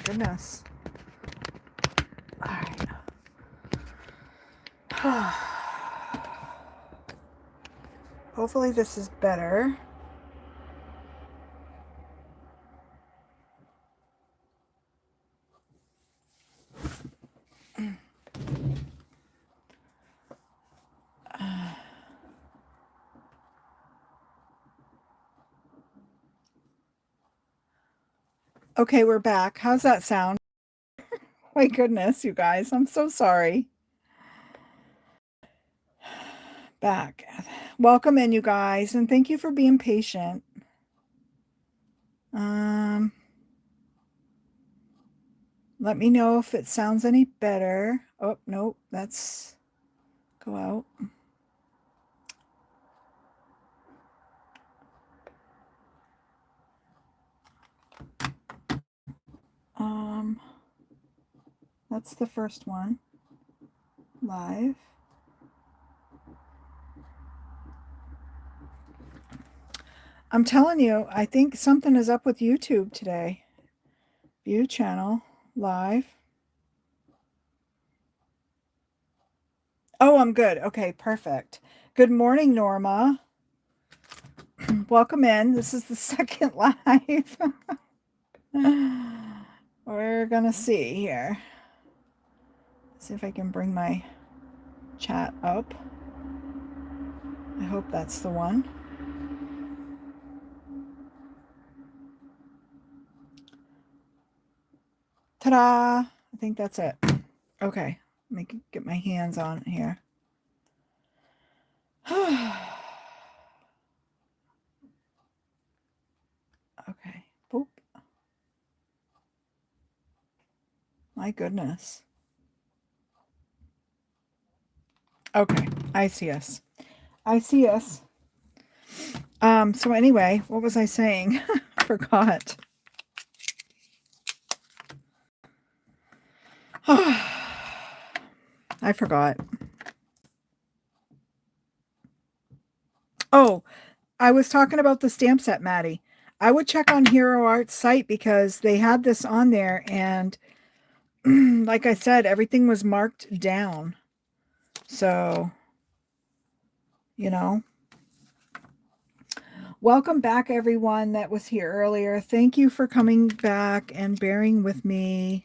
goodness. All right. Hopefully this is better. Okay, we're back. How's that sound? My goodness, you guys. I'm so sorry. Back. Welcome in, you guys, and thank you for being patient. Let me know if it sounds any better. Oh, no, that's go out. That's the first one. Live. I'm telling you, I think something is up with YouTube today. View channel, live. Oh, I'm good. Okay, perfect. Good morning, Norma. Welcome in. This is the second live. We're gonna see here. See if I can bring my chat up. I hope that's the one. Ta-da! I think that's it. Okay, let me get my hands on it here. Okay. Boop. My goodness. Okay, I see us. I see us. So anyway, what was I saying? Forgot. I forgot. Oh, I was talking about the stamp set, Maddie. I would check on Hero Art's site because they had this on there, and like I said, everything was marked down. So, you know. Welcome back, everyone that was here earlier. Thank you for coming back and bearing with me.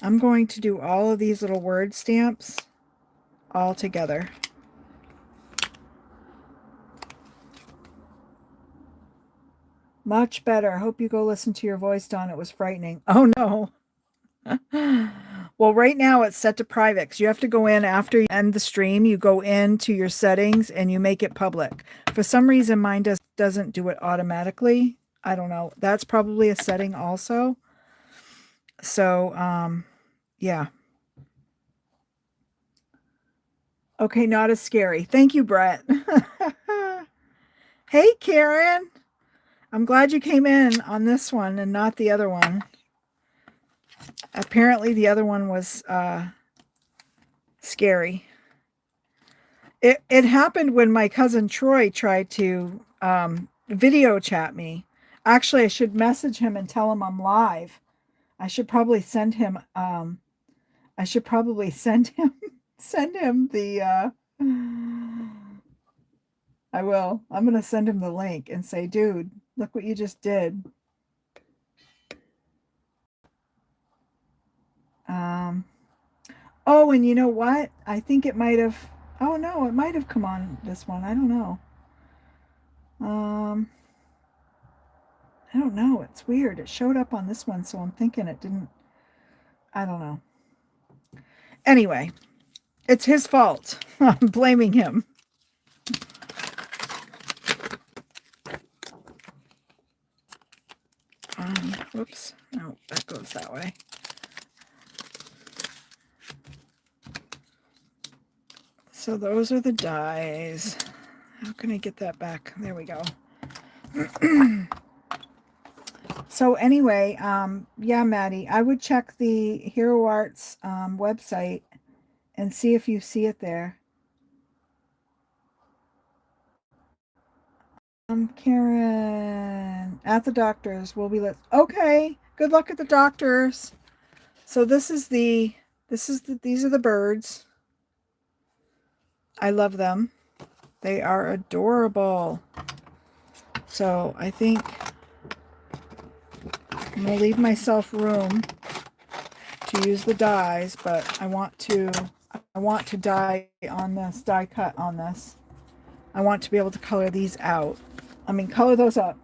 I'm going to do all of these little word stamps all together. Much better. Hope you go listen to your voice, Dawn. It was frightening. Oh, no. Well, right now it's set to private. So you have to go in after you end the stream. You go into your settings and you make it public. For some reason, mine doesn't do it automatically. I don't know. That's probably a setting also. So, yeah. Okay, not as scary. Thank you, Brett. Hey, Karen. I'm glad you came in on this one and not the other one. Apparently the other one was scary. It happened when my cousin Troy tried to video chat me. Actually, I should message him and tell him I'm live. I should probably send him send him the I will. I'm going to send him the link and say, "Dude, look what you just did." Oh, and you know what? I think it might have, oh no, it might have come on this one. I don't know. I don't know. It's weird. It showed up on this one, so I'm thinking it didn't. I don't know. Anyway, it's his fault. I'm blaming him. Whoops. No, that goes that way. So those are the dies. How can I get that back? There we go. So anyway, yeah, Maddie, I would check the Hero Arts website and see if you see it there. Karen, at the doctor's, will be okay, Good luck at the doctors. So these are the birds. I love them. They are adorable. So I think I'm going to leave myself room to use the dyes, but I want to die on this, die cut on this. I want to be able to color these out. I mean, color those up.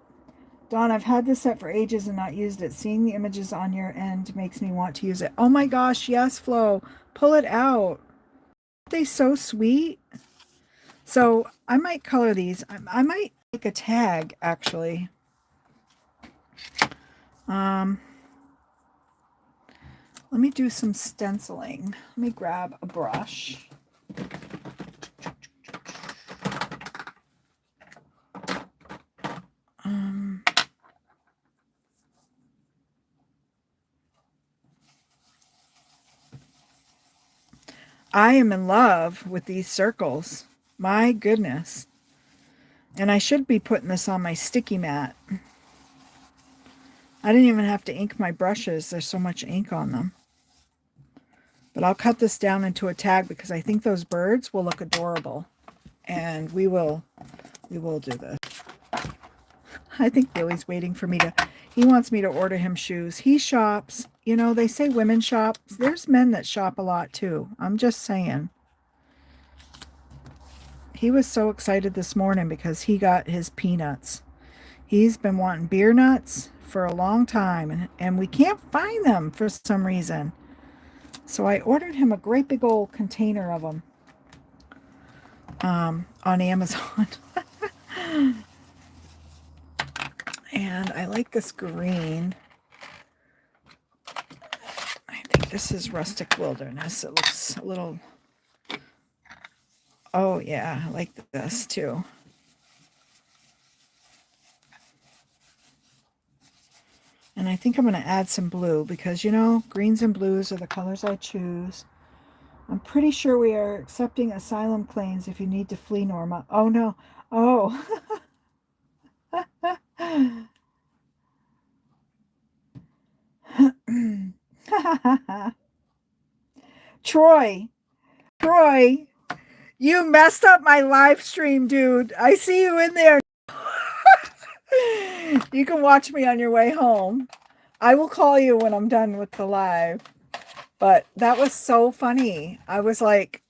Dawn, I've had this set for ages and not used it. Seeing the images on your end makes me want to use it. Oh my gosh, yes, Flo. Pull it out. Aren't they so sweet? So I might color these. I might make a tag, actually. Let me do some stenciling. Let me grab a brush. I am in love with these circles. My goodness. And I should be putting this on my sticky mat. I didn't even have to ink my brushes. There's so much ink on them. But I'll cut this down into a tag because I think those birds will look adorable. And we will do this. I think Billy's waiting for me to, he wants me to order him shoes. He shops. You know, they say women shop. There's men that shop a lot too. I'm just saying. He was so excited this morning because he got his peanuts. He's been wanting beer nuts for a long time, and we can't find them for some reason. So I ordered him a great big old container of them on Amazon. And I like this green. I think this is Rustic Wilderness. It looks a little... Oh, yeah, I like this too. And I think I'm going to add some blue because, you know, greens and blues are the colors I choose. I'm pretty sure we are accepting asylum claims if you need to flee, Norma. Oh, no. Oh. Troy, you messed up my live stream, dude. I see you in there. You can watch me on your way home. I will call you when I'm done with the live. But that was so funny. I was like,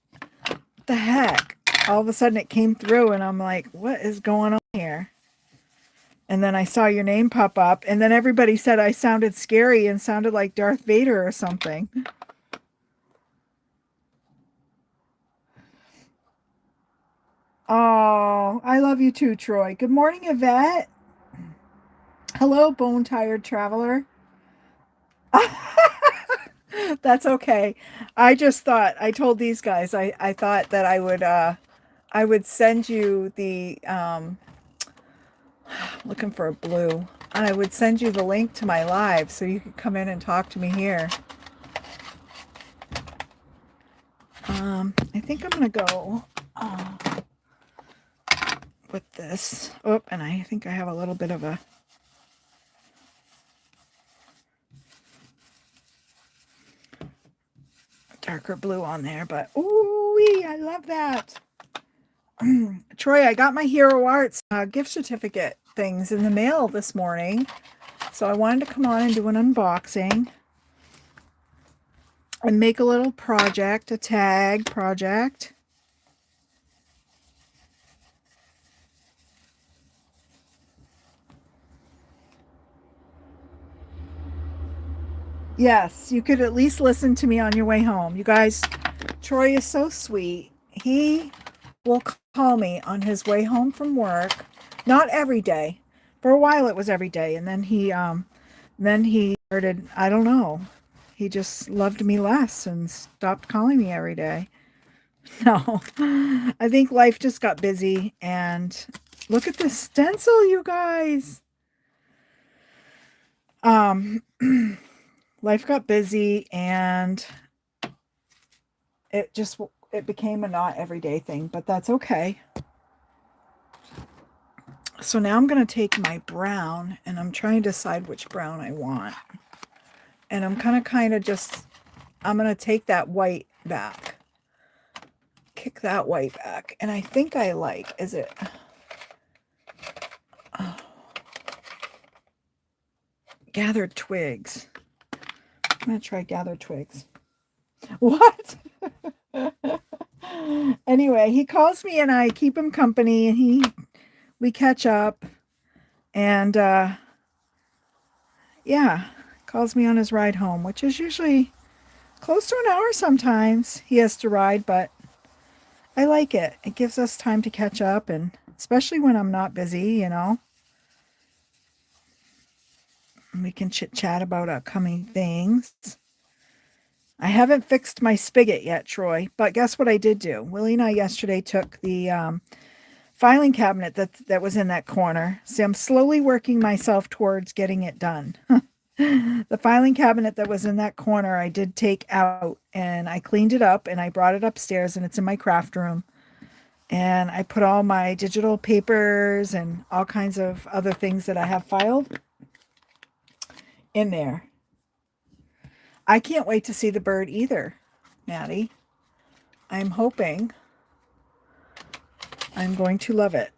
what the heck? All of a sudden it came through and I'm like, what is going on here? And then I saw your name pop up, and then everybody said I sounded scary and sounded like Darth Vader or something. Oh, I love you too, Troy. Good morning, Yvette. Hello, bone-tired traveler. That's okay. I just thought, I told these guys, I thought that I would send you the, looking for a blue. I would send you the link to my live so you could come in and talk to me here. I think I'm going to go with this. Oh, and I think I have a little bit of a darker blue on there, but ooh, I love that. Troy, I got my Hero Arts gift certificate things in the mail this morning, so I wanted to come on and do an unboxing and make a little project, a tag project. Yes, you could at least listen to me on your way home. You guys, Troy is so sweet. He will call me on his way home from work. Not every day. For a while it was every day, and then he started, I don't know. He just loved me less and stopped calling me every day. No. I think life just got busy, and look at this stencil, you guys. Life got busy, and it became a not everyday thing, but that's okay. So now I'm going to take my brown, and I'm trying to decide which brown I want. And I'm kind of just, I'm going to take that white back. Kick that white back. And I think I like, is it? Oh, gathered twigs. I'm going to try gathered twigs. What? Anyway, he calls me and I keep him company and we catch up and yeah, calls me on his ride home, which is usually close to an hour sometimes he has to ride, but I like it. It gives us time to catch up, and especially when I'm not busy, you know. We can chit chat about upcoming things. I haven't fixed my spigot yet, Troy, but guess what I did do? Willie and I yesterday took the filing cabinet that was in that corner. See, I'm slowly working myself towards getting it done. The filing cabinet that was in that corner, I did take out and I cleaned it up and I brought it upstairs and it's in my craft room. And I put all my digital papers and all kinds of other things that I have filed in there. I can't wait to see the bird either, Maddie. I'm hoping I'm going to love it.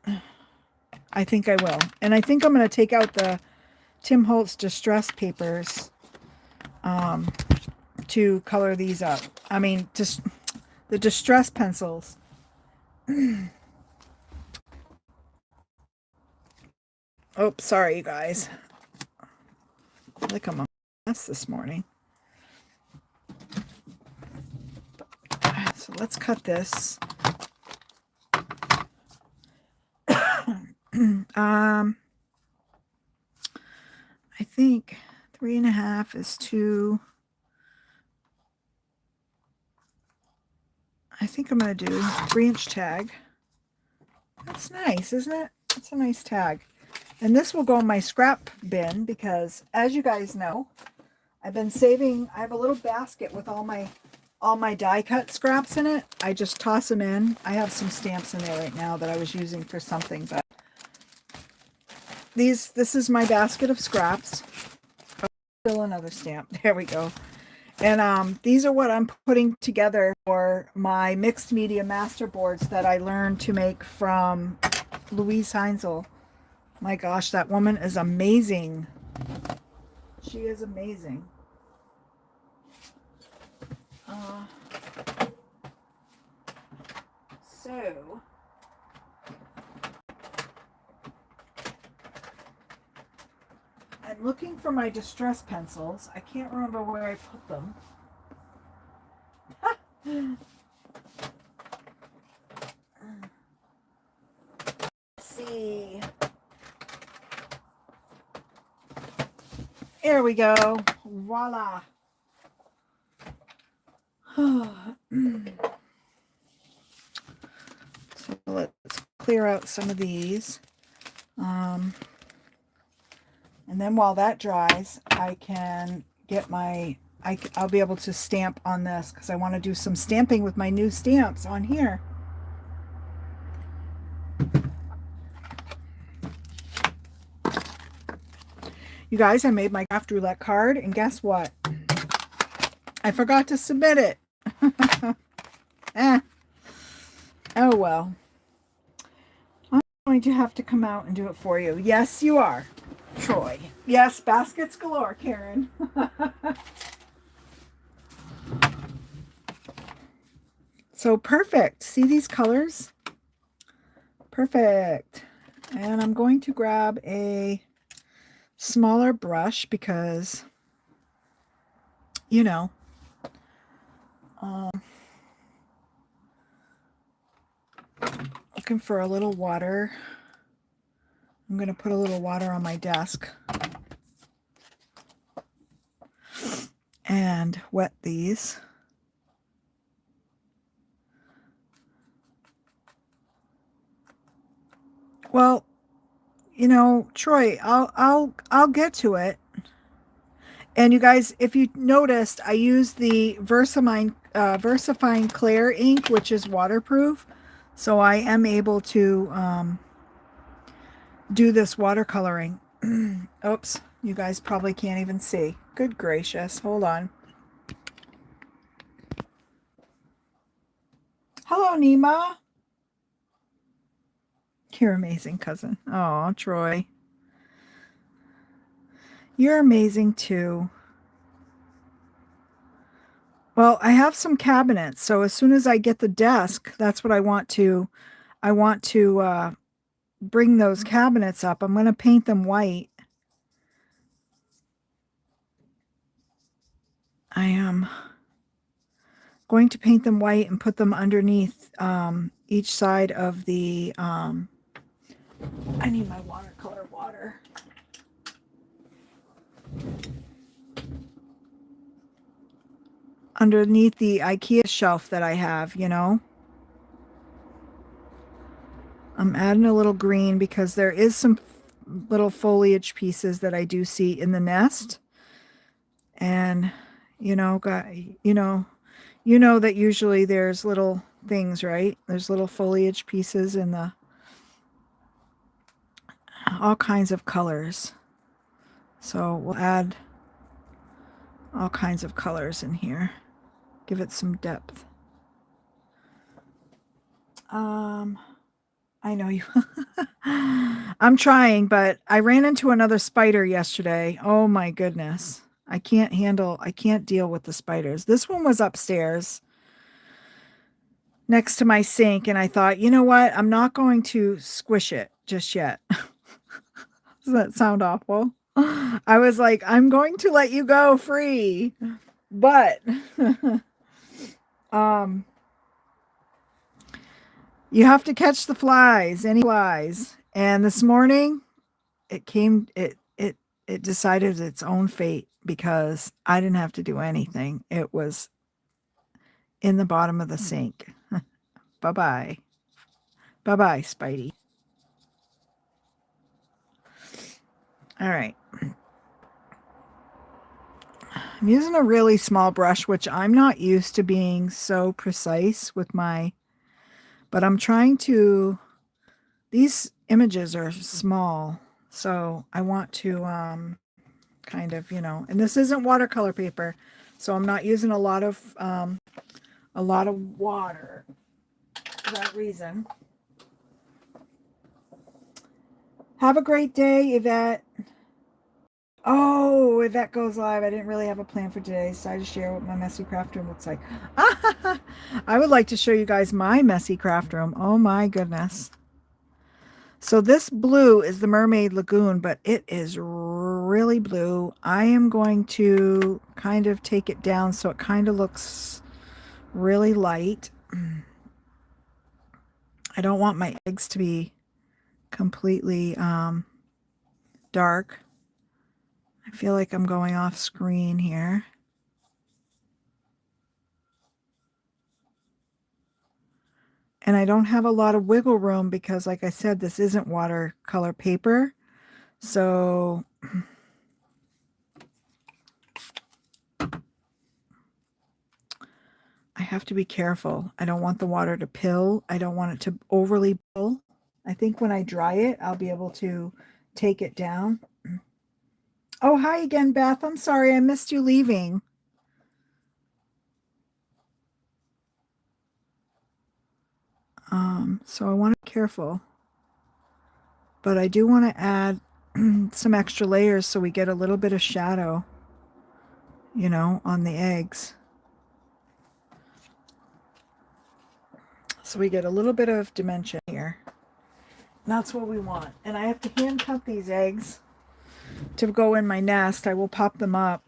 I think I will. And I think I'm going to take out the Tim Holtz distress papers to color these up. I mean, just the distress pencils. Oh, sorry, you guys. Like I'm a mess this morning. So let's cut this. I think 3.5 is too. I think I'm going to do 3-inch tag. That's nice, isn't it? That's a nice tag. And this will go in my scrap bin because, as you guys know, I've been saving. I have a little basket with all my die cut scraps in it. I just toss them in. I have some stamps in there right now that I was using for something, but this is my basket of scraps. Oh, still another stamp. There we go. And these are what I'm putting together for my mixed media master boards that I learned to make from Louise Heinzel. My gosh, that woman is amazing. She is amazing. So I'm looking for my distress pencils. I can't remember where I put them. Let's see. There we go. Voila. So let's clear out some of these. And then while that dries, I can get I'll be able to stamp on this because I want to do some stamping with my new stamps on here. You guys, I made my craft roulette card, and guess what? I forgot to submit it. Oh well. I'm going to have to come out and do it for you. Yes, you are, Troy. Yes, baskets galore, Karen. So perfect. See these colors? Perfect. And I'm going to grab a smaller brush because, you know, looking for a little water. I'm going to put a little water on my desk and wet these. Well, you know, Troy, I'll get to it. And you guys, if you noticed, I used the VersaFine Clear ink, which is waterproof. So I am able to do this watercoloring. Oops, you guys probably can't even see. Good gracious. Hold on. Hello, Nima. You're amazing, cousin. Oh, Troy. You're amazing too. Well, I have some cabinets, so as soon as I get the desk, that's what I want to bring those cabinets up. I'm going to paint them white. I am going to paint them white and put them underneath each side of the I need my watercolor water. Underneath the IKEA shelf that I have, you know. I'm adding a little green because there is some little foliage pieces that I do see in the nest. And you know, you know that usually there's little things, right? There's little foliage pieces in the all kinds of colors. So we'll add all kinds of colors in here. Give it some depth. I know you. I'm trying, but I ran into another spider yesterday. Oh my goodness. I can't deal with the spiders. This one was upstairs next to my sink, and I thought, you know what? I'm not going to squish it just yet. Does that sound awful? I was like, I'm going to let you go free. But you have to catch the flies, any flies. And this morning it decided its own fate because I didn't have to do anything. It was in the bottom of the sink. Bye-bye. Bye-bye, Spidey. All right. I'm using a really small brush, which I'm not used to being so precise with my, but I'm trying to, these images are small, so I want to kind of, you know, and this isn't watercolor paper, so I'm not using a lot of water for that reason. Have a great day, Yvette. Oh, Yvette goes live. I didn't really have a plan for today, so I just share what my messy craft room looks like. I would like to show you guys my messy craft room. Oh my goodness. So this blue is the Mermaid Lagoon, but it is really blue. I am going to kind of take it down so it kind of looks really light. I don't want my eggs to be completely dark. I feel like I'm going off screen here. And I don't have a lot of wiggle room because, like I said, this isn't watercolor paper. So I have to be careful. I don't want the water to pill. I don't want it to overly pill. I think when I dry it, I'll be able to take it down. Oh, hi again, Beth. I'm sorry I missed you leaving. So I want to be careful. But I do want to add some extra layers so we get a little bit of shadow, you know, on the eggs. So we get a little bit of dimension here. And that's what we want. And I have to hand cut these eggs to go in my nest. I will pop them up.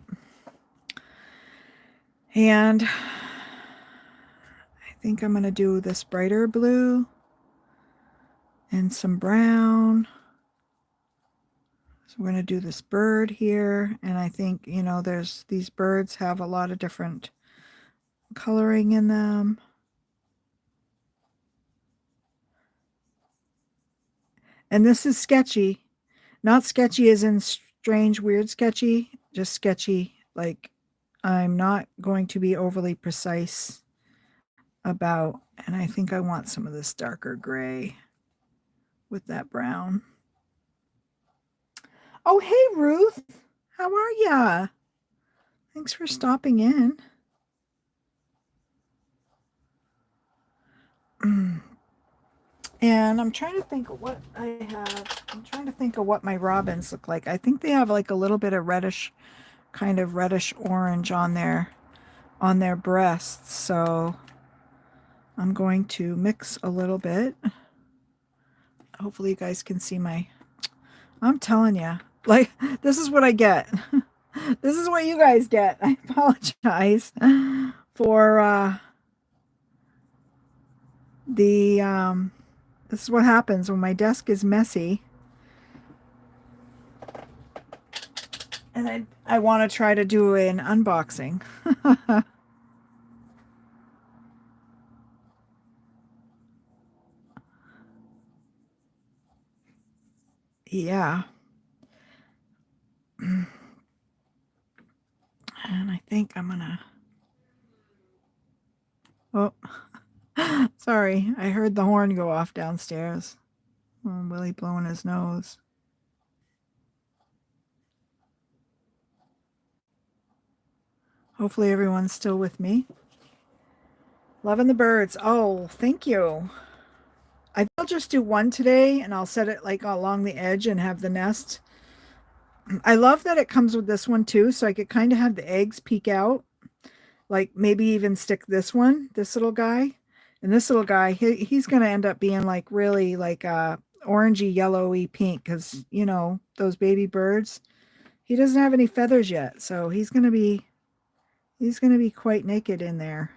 And I think I'm going to do this brighter blue and some brown. So we're going to do this bird here. And I think, you know, these birds have a lot of different coloring in them. And this is sketchy. Not sketchy as in strange, weird sketchy, just sketchy. Like I'm not going to be overly precise about, and I think I want some of this darker gray with that brown. Oh, hey, Ruth. How are ya? Thanks for stopping in. And I'm trying to think of what I have. I'm trying to think of what my robins look like. I think they have like a little bit of reddish, kind of reddish orange on their breasts. So I'm going to mix a little bit. Hopefully you guys can see I'm telling you, like, this is what I get. This is what you guys get. I apologize for this is what happens when my desk is messy. And I want to try to do an unboxing. Yeah. And I think I'm gonna... Oh, sorry. I heard the horn go off downstairs. Oh, Willie blowing his nose. Hopefully everyone's still with me. Loving the birds. Oh, thank you. I think I'll just do one today and I'll set it like along the edge and have the nest. I love that it comes with this one too, so I could kind of have the eggs peek out. Like maybe even stick this little guy. And this little guy, he's going to end up being like really like orangey, yellowy pink because, you know, those baby birds. He doesn't have any feathers yet, so he's going to be quite naked in there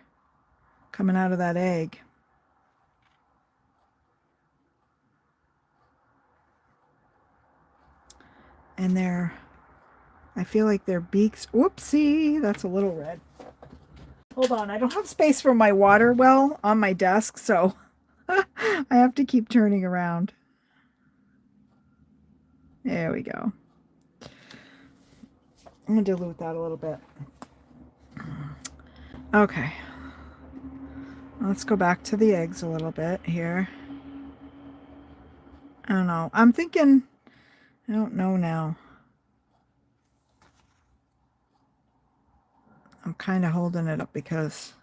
coming out of that egg. And I feel like their beaks, whoopsie, that's a little red. Hold on, I don't have space for my water well on my desk, so I have to keep turning around. There we go. I'm going to dilute that a little bit. Okay. Let's go back to the eggs a little bit here. I don't know. I'm thinking, I don't know now. I'm kind of holding it up because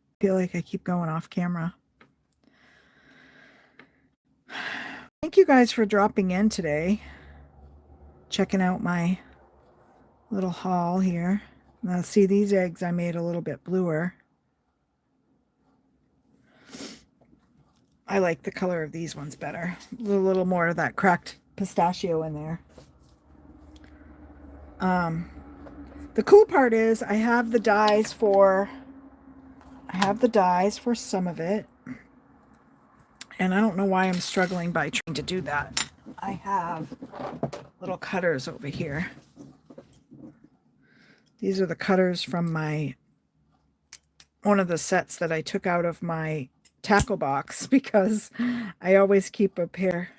I feel like I keep going off camera. Thank you guys for dropping in today. Checking out my little haul here. Now see, these eggs I made a little bit bluer. I like the color of these ones better. A little more of that cracked pistachio in there. The cool part is I have the dyes for some of it. And I don't know why I'm struggling by trying to do that. I have little cutters over here. These are the cutters from one of the sets that I took out of my tackle box because I always keep a pair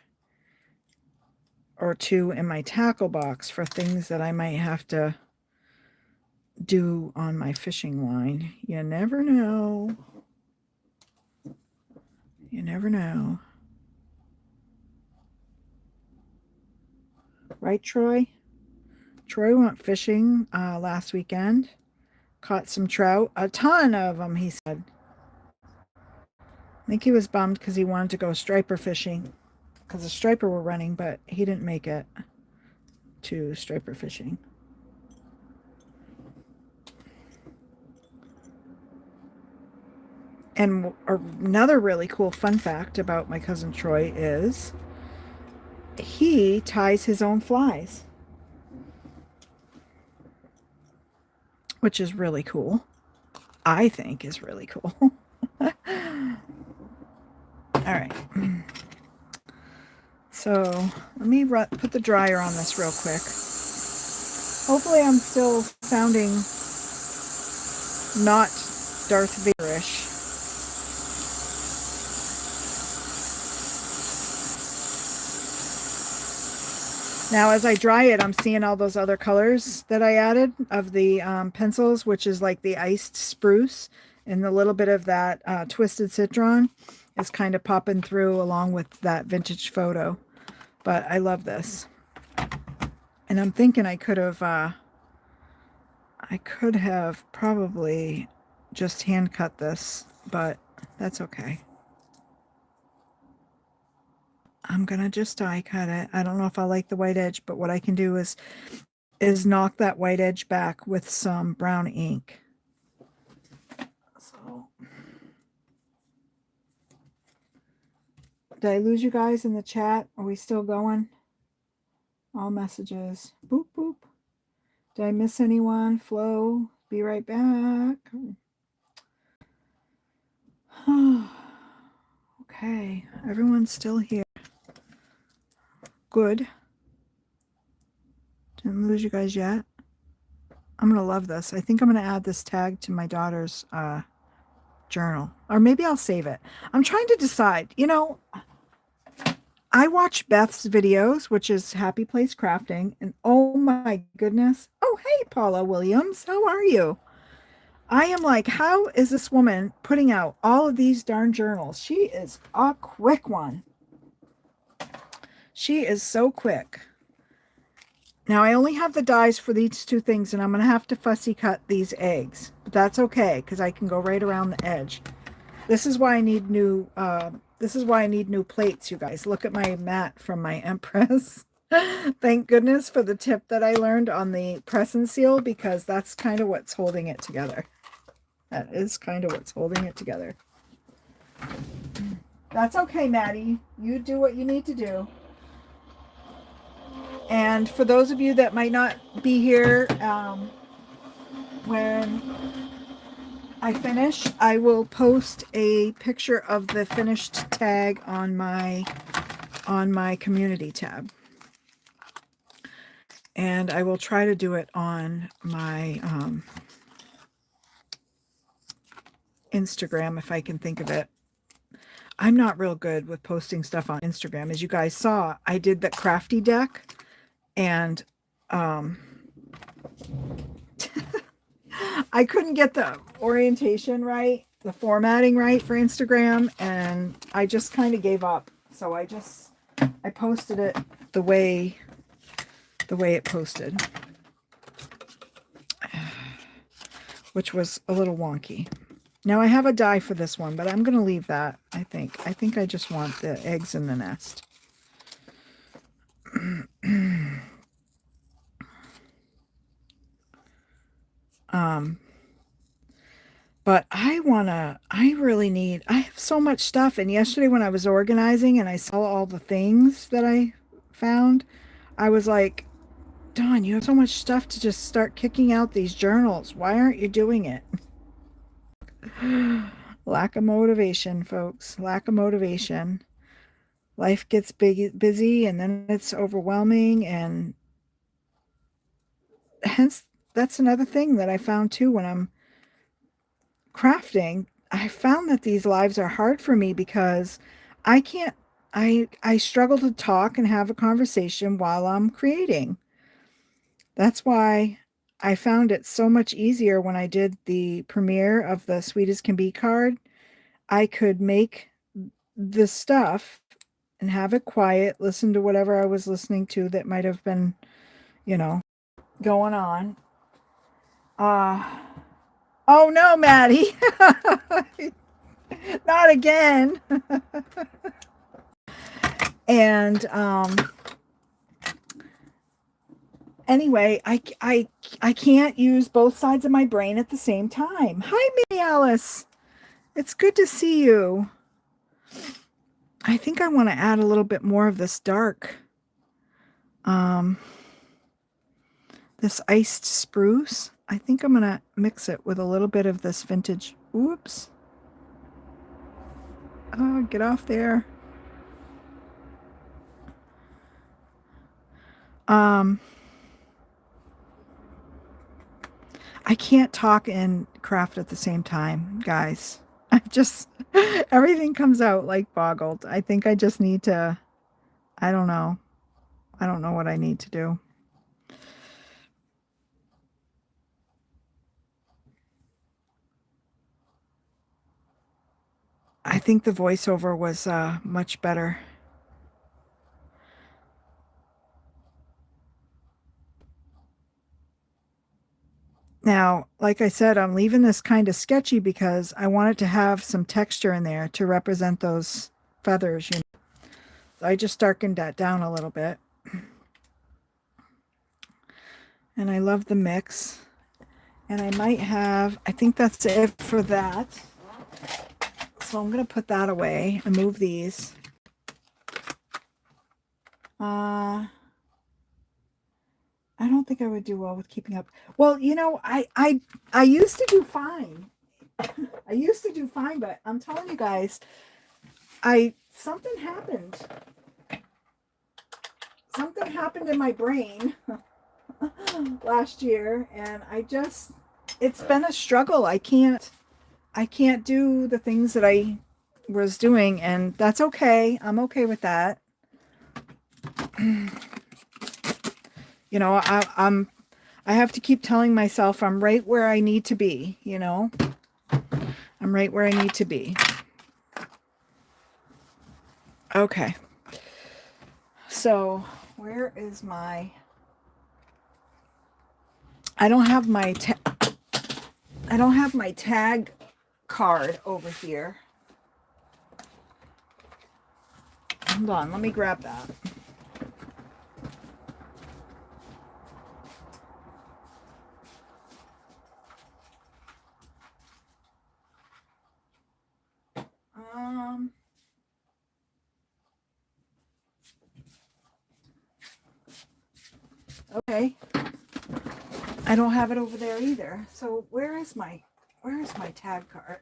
or two in my tackle box for things that I might have to do on my fishing line. You never know. You never know. Right, Troy? Troy went fishing last weekend. Caught some trout. A ton of them, he said. I think he was bummed because he wanted to go striper fishing because the striper were running, but he didn't make it to striper fishing. And another really cool fun fact about my cousin Troy is he ties his own flies, which is really cool. I think is really cool. All right. So let me put the dryer on this real quick. Hopefully I'm still sounding not Darth Vader-ish. Now, as I dry it, I'm seeing all those other colors that I added of the pencils, which is like the iced spruce and a little bit of that twisted citron. is kind of popping through along with that vintage photo. But I love this. And I'm thinking I could have probably just hand cut this, but that's okay. I'm gonna just die cut it. I don't know if I like the white edge, but what I can do is knock that white edge back with some brown ink. So, did I lose you guys in the chat? Are we still going? All messages. Boop, boop. Did I miss anyone? Flo, be right back. Okay, everyone's still here. Good. Didn't lose you guys yet. I'm going to love this. I think I'm going to add this tag to my daughter's journal. Or maybe I'll save it. I'm trying to decide. You know, I watch Beth's videos, which is Happy Place Crafting, and oh my goodness. Oh, hey, Paula Williams. How are you? I am like, how is this woman putting out all of these darn journals? She is a quick one. She is so quick. Now, I only have the dies for these two things, and I'm going to have to fussy cut these eggs. But that's okay, because I can go right around the edge. This is why I need new plates, you guys. Look at my mat from my Empress. Thank goodness for the tip that I learned on the press and seal, because that's kind of what's holding it together. That is kind of what's holding it together. That's okay, Maddie. You do what you need to do. And for those of you that might not be here when I finish, I will post a picture of the finished tag on my community tab. And I will try to do it on my Instagram if I can think of it. I'm not real good with posting stuff on Instagram. As you guys saw, I did the crafty deck, and I couldn't get the orientation right, the formatting right for Instagram, and I just kind of gave up. So I posted it the way it posted, which was a little wonky. Now I have a die for this one, but I'm going to leave that, I think. I think I just want the eggs in the nest. But I have so much stuff. And yesterday when I was organizing and I saw all the things that I found, I was like, Dawn, you have so much stuff to just start kicking out these journals. Why aren't you doing it? Lack of motivation, folks. Lack of motivation. Life gets busy, and then it's overwhelming, and hence that's another thing that I found too when I'm crafting. I found that these lives are hard for me because I struggle to talk and have a conversation while I'm creating. That's why I found it so much easier when I did the premiere of the Sweet as Can Be card. I could make the stuff and have it quiet, listen to whatever I was listening to that might have been, going on. Oh no, Maddie. Not again. And anyway, I can't use both sides of my brain at the same time. Hi, Minnie Alice. It's good to see you. I think I want to add a little bit more of this dark. This iced spruce. I think I'm going to mix it with a little bit of this vintage. Oops. Oh, get off there. I can't talk and craft at the same time, guys. Everything comes out like boggled. I think I just need to, I don't know. I don't know what I need to do. think the voiceover was much better. Now, like I said, I'm leaving this kind of sketchy because I want it to have some texture in there to represent those feathers. You know? So I just darkened that down a little bit. And I love the mix. And I might have, I think that's it for that. So I'm going to put that away and move these. I don't think I would do well with keeping up. Well, you know, I used to do fine. I used to do fine, but I'm telling you guys, something happened. Something happened in my brain last year, and it's been a struggle. I can't do the things that I was doing, and that's okay. I'm okay with that. You know, I have to keep telling myself I'm right where I need to be, you know. I'm right where I need to be. Okay. So, where is my I don't have my tag card over here. Hold on, let me grab that. Okay. I don't have it over there either. So where is my tag card?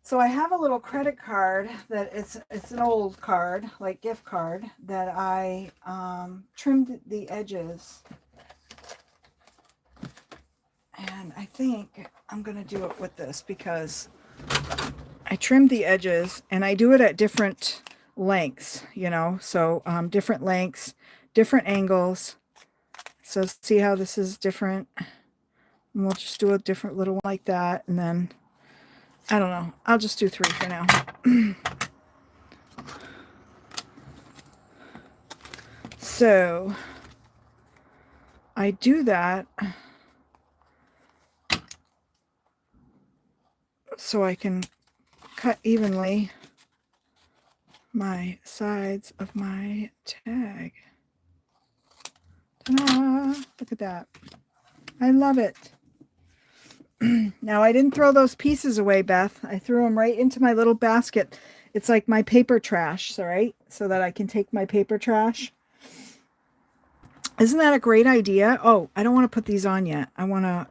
So I have a little credit card that it's an old card, like gift card, that I trimmed the edges. And I think I'm going to do it with this because I trimmed the edges, and I do it at different lengths, you know, so different lengths, different angles. So see how this is different? And we'll just do a different little one like that, and then, I don't know, I'll just do 3 for now. So I do that so I can cut evenly my sides of my tag. Ta-da! Look at that. I love it. Now, I didn't throw those pieces away, Beth. I threw them right into my little basket. It's like my paper trash, all right? So that I can take my paper trash. Isn't that a great idea? Oh, I don't want to put these on yet.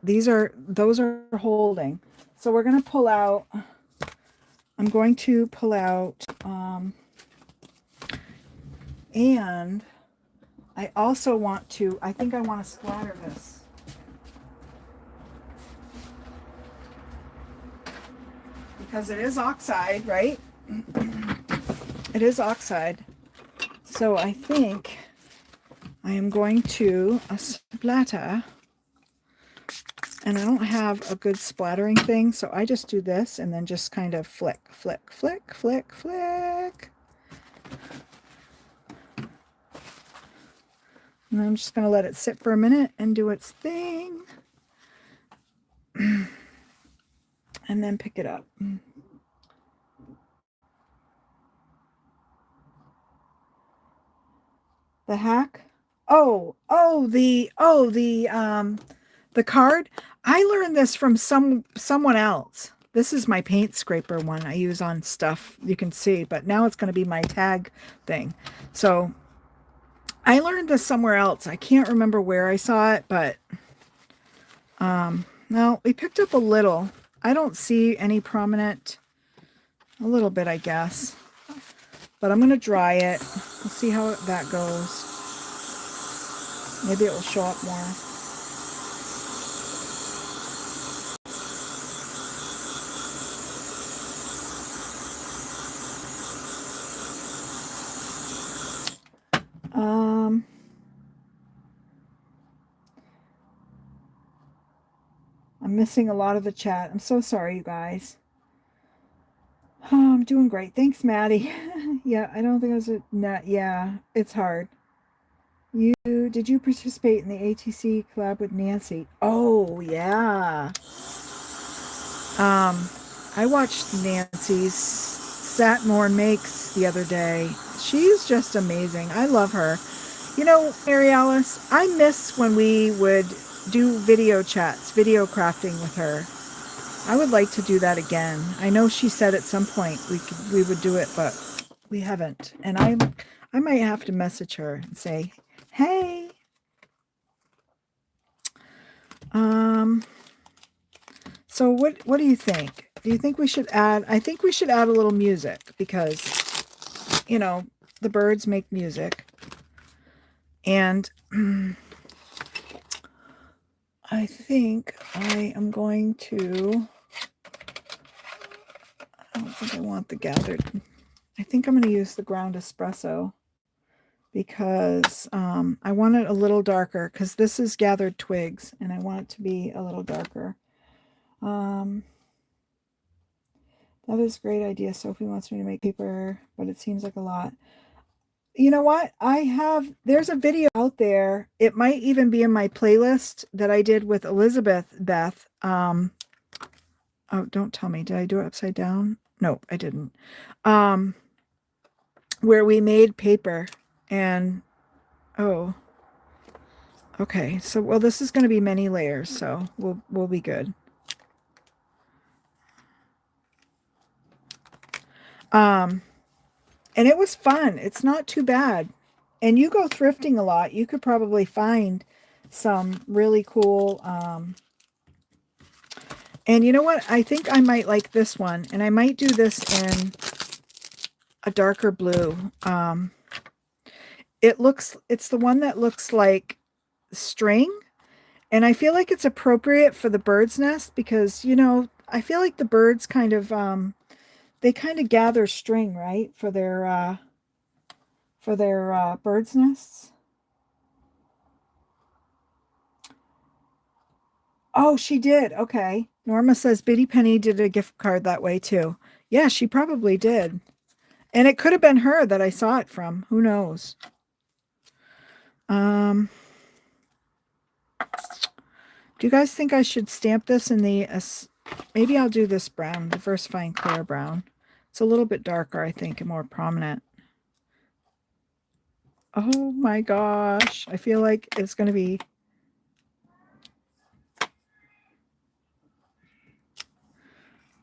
Those are holding. So we're going to pull out, I'm going to pull out, and I also want to, I think I want to splatter this. Because it is oxide, right? It is oxide. So I think I am going to splatter. And I don't have a good splattering thing, so I just do this and then just kind of flick, flick, flick, flick, flick. And I'm just going to let it sit for a minute and do its thing. And then pick it up. The hack? The card. I learned this from someone else. This is my paint scraper one I use on stuff, you can see, but now it's going to be my tag thing. So I learned this somewhere else. I can't remember where I saw it, but no, we picked up a little. I don't see any prominent, a little bit, I guess. But I'm going to dry it. We'll see how that goes. Maybe it will show up more. I'm missing a lot of the chat. I'm so sorry, you guys. doing great. Thanks, Maddie. Yeah, I don't think it was a net. Yeah, it's hard. Did you participate in the ATC collab with Nancy? Oh, yeah. Um, I watched Nancy's Satmore Makes the other day. She's just amazing. I love her. You know, Mary Alice, I miss when we would do video chats, video crafting with her. I would like to do that again. I know she said at some point we would do it, but we haven't. And I might have to message her and say, "Hey, so what do you think? Do you think we should add, I think we should add a little music because, you know, the birds make music. And I think I am going to, I don't think I want the gathered. I think I'm going to use the ground espresso because I want it a little darker because this is gathered twigs and I want it to be a little darker. That is a great idea. Sophie wants me to make paper, but it seems like a lot. You know what? There's a video out there. It might even be in my playlist that I did with Elizabeth Beth. Oh, don't tell me. Did I do it upside down? No, I didn't. Where we made paper and, oh, okay. So, well, this is going to be many layers, so we'll be good. And it was fun. It's not too bad. And you go thrifting a lot. You could probably find some really cool. And you know what? I think I might like this one. And I might do this in a darker blue. It's the one that looks like string. And I feel like it's appropriate for the bird's nest because, you know, I feel like the birds kind of, they kind of gather string, right? For their bird's nests. Oh, she did. Okay. Norma says Biddy Penny did a gift card that way too. Yeah, she probably did. And it could have been her that I saw it from. Who knows? Do you guys think I should stamp this in the, maybe I'll do this brown, Diversifying Clear Brown. It's a little bit darker, I think, and more prominent. Oh my gosh. I feel like it's going to be.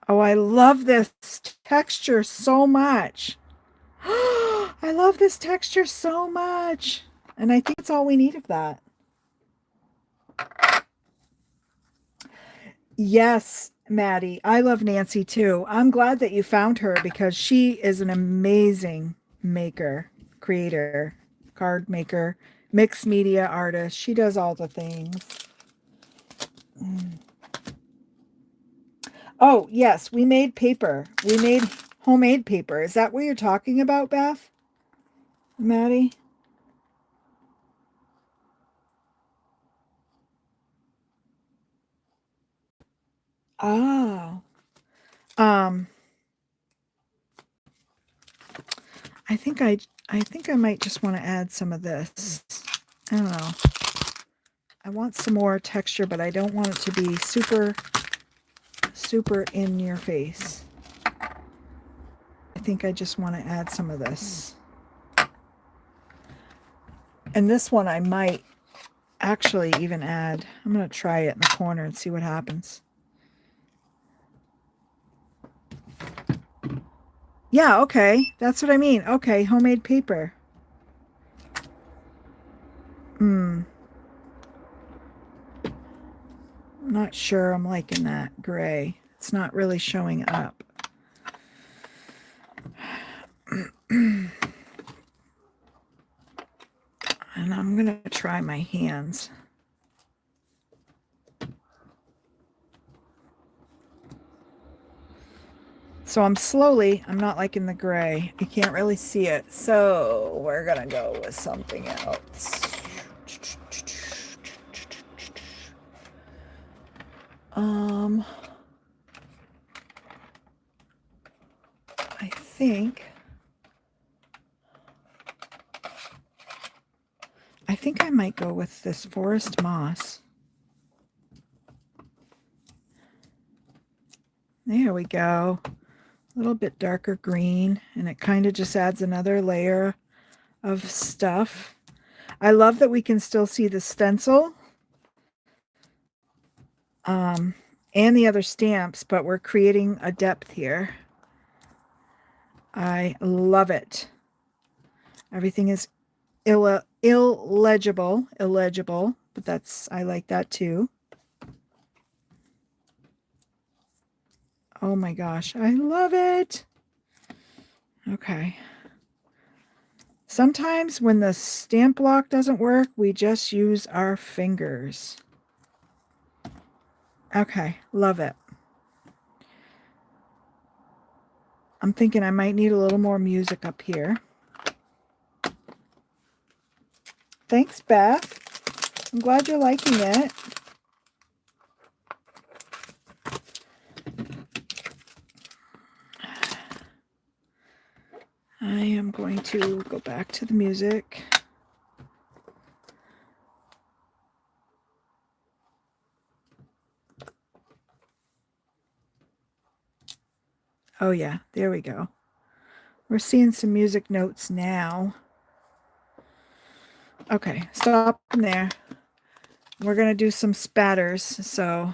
Oh, I love this texture so much. I love this texture so much. And I think it's all we need of that. Yes, Maddie. I love Nancy too. I'm glad that you found her because she is an amazing maker, creator, card maker, mixed media artist. She does all the things. Oh, yes, we made paper. We made homemade paper. Is that what you're talking about, Beth? Maddie? Oh. I think I might just want to add some of this. I don't know. I want some more texture, but I don't want it to be super in your face. I think I just want to add some of this. And this one I might actually even add. I'm going to try it in the corner and see what happens. Yeah, okay. That's what I mean. Okay, homemade paper. I'm not sure I'm liking that gray. It's not really showing up. And I'm going to try my hands. So I'm not liking the gray. You can't really see it. So we're going to go with something else. I think I might go with this forest moss. There we go. A little bit darker green, and it kind of just adds another layer of stuff. I love that we can still see the stencil and the other stamps, but we're creating a depth here. I love it. Everything is illegible, but I like that too. Oh my gosh, I love it. Okay. Sometimes when the stamp block doesn't work, we just use our fingers. Okay, love it. I'm thinking I might need a little more music up here. Thanks, Beth. I'm glad you're liking it. I am going to go back to the music. Oh yeah, there we go. We're seeing some music notes now. Okay, stop there. We're going to do some spatters. So,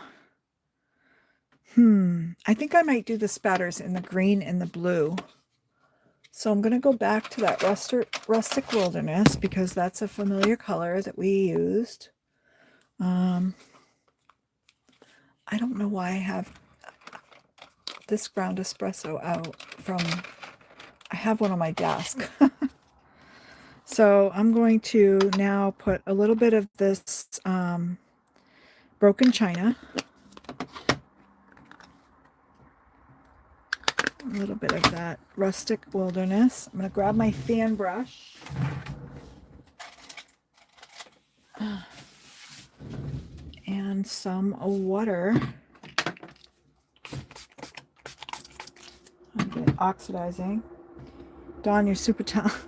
I think I might do the spatters in the green and the blue. So I'm going to go back to that rustic wilderness because that's a familiar color that we used. I don't know why I have this ground espresso out from, I have one on my desk. So I'm going to now put a little bit of this broken china. A little bit of that rustic wilderness. I'm going to grab my fan brush. And some water. Okay, oxidizing. Dawn, you're super talented.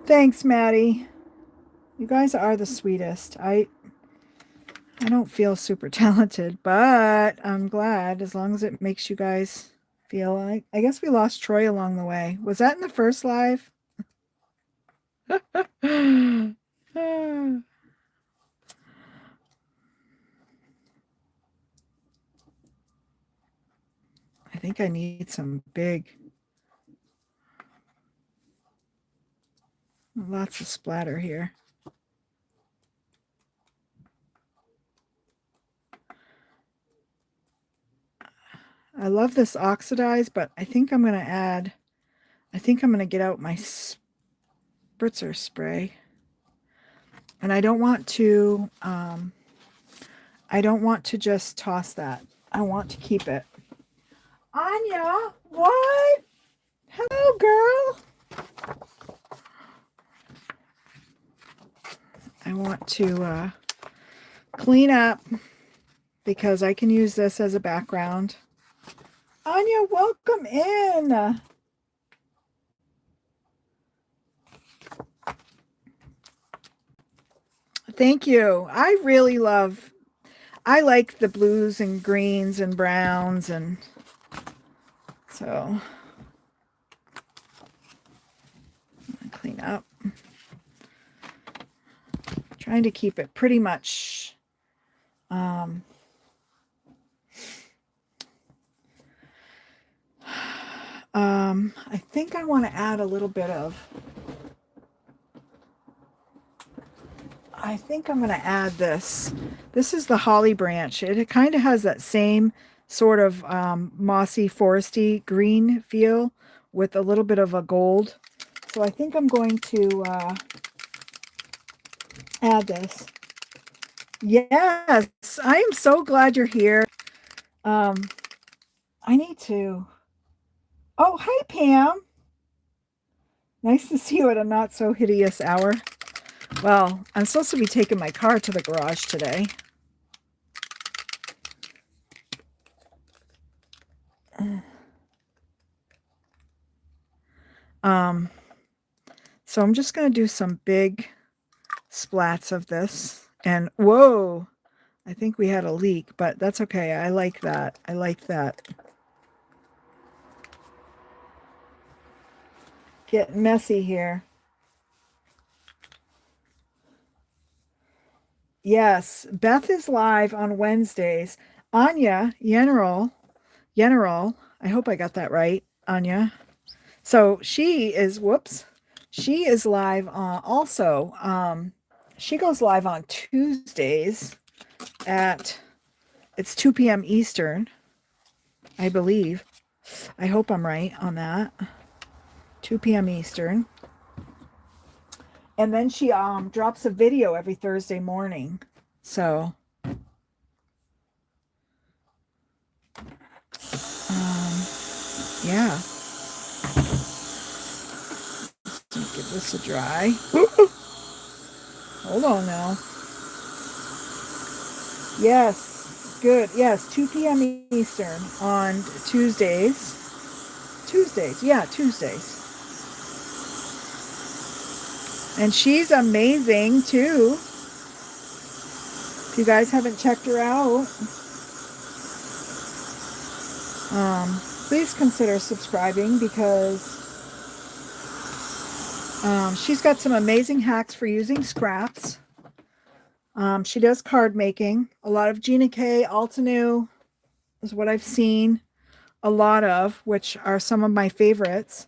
Thanks, Maddie. You guys are the sweetest. I don't feel super talented, but I'm glad as long as it makes you guys feel like. I guess we lost Troy along the way. Was that in the first live? I think I need some big, lots of splatter here. I love this oxidized, but I think I'm going to get out my spritzer spray. And I don't want to just toss that. I want to keep it. Anya, what? Hello, girl. I want to clean up because I can use this as a background. Anya, welcome in. Thank you. I like the blues and greens and browns, and so clean up. Trying to keep it pretty much I think I want to add a little bit of, I think I'm going to add this. This is the holly branch. It kind of has that same sort of mossy, foresty green feel with a little bit of a gold. So I think I'm going to add this. Yes, I am so glad you're here. I need to. Oh, hi, Pam. Nice to see you at a not so hideous hour. Well, I'm supposed to be taking my car to the garage today. So I'm just going to do some big splats of this. And whoa, I think we had a leak, but that's okay. I like that. I like that. Getting messy here. Yes, Beth is live on Wednesdays. Anya General, I hope I got that right, Anya. So she is, whoops, she is live also. She goes live on Tuesdays at, it's 2 p.m. Eastern, I believe. I hope I'm right on that. 2 p.m. Eastern. And then she drops a video every Thursday morning. So yeah. Give this a dry. Hold on now. Yes, good. Yes, 2 p.m. Eastern on Tuesdays. Yeah, Tuesdays. And she's amazing too. If you guys haven't checked her out, please consider subscribing because she's got some amazing hacks for using scraps. She does card making. A lot of Gina K, Altenew is what I've seen a lot of, which are some of my favorites.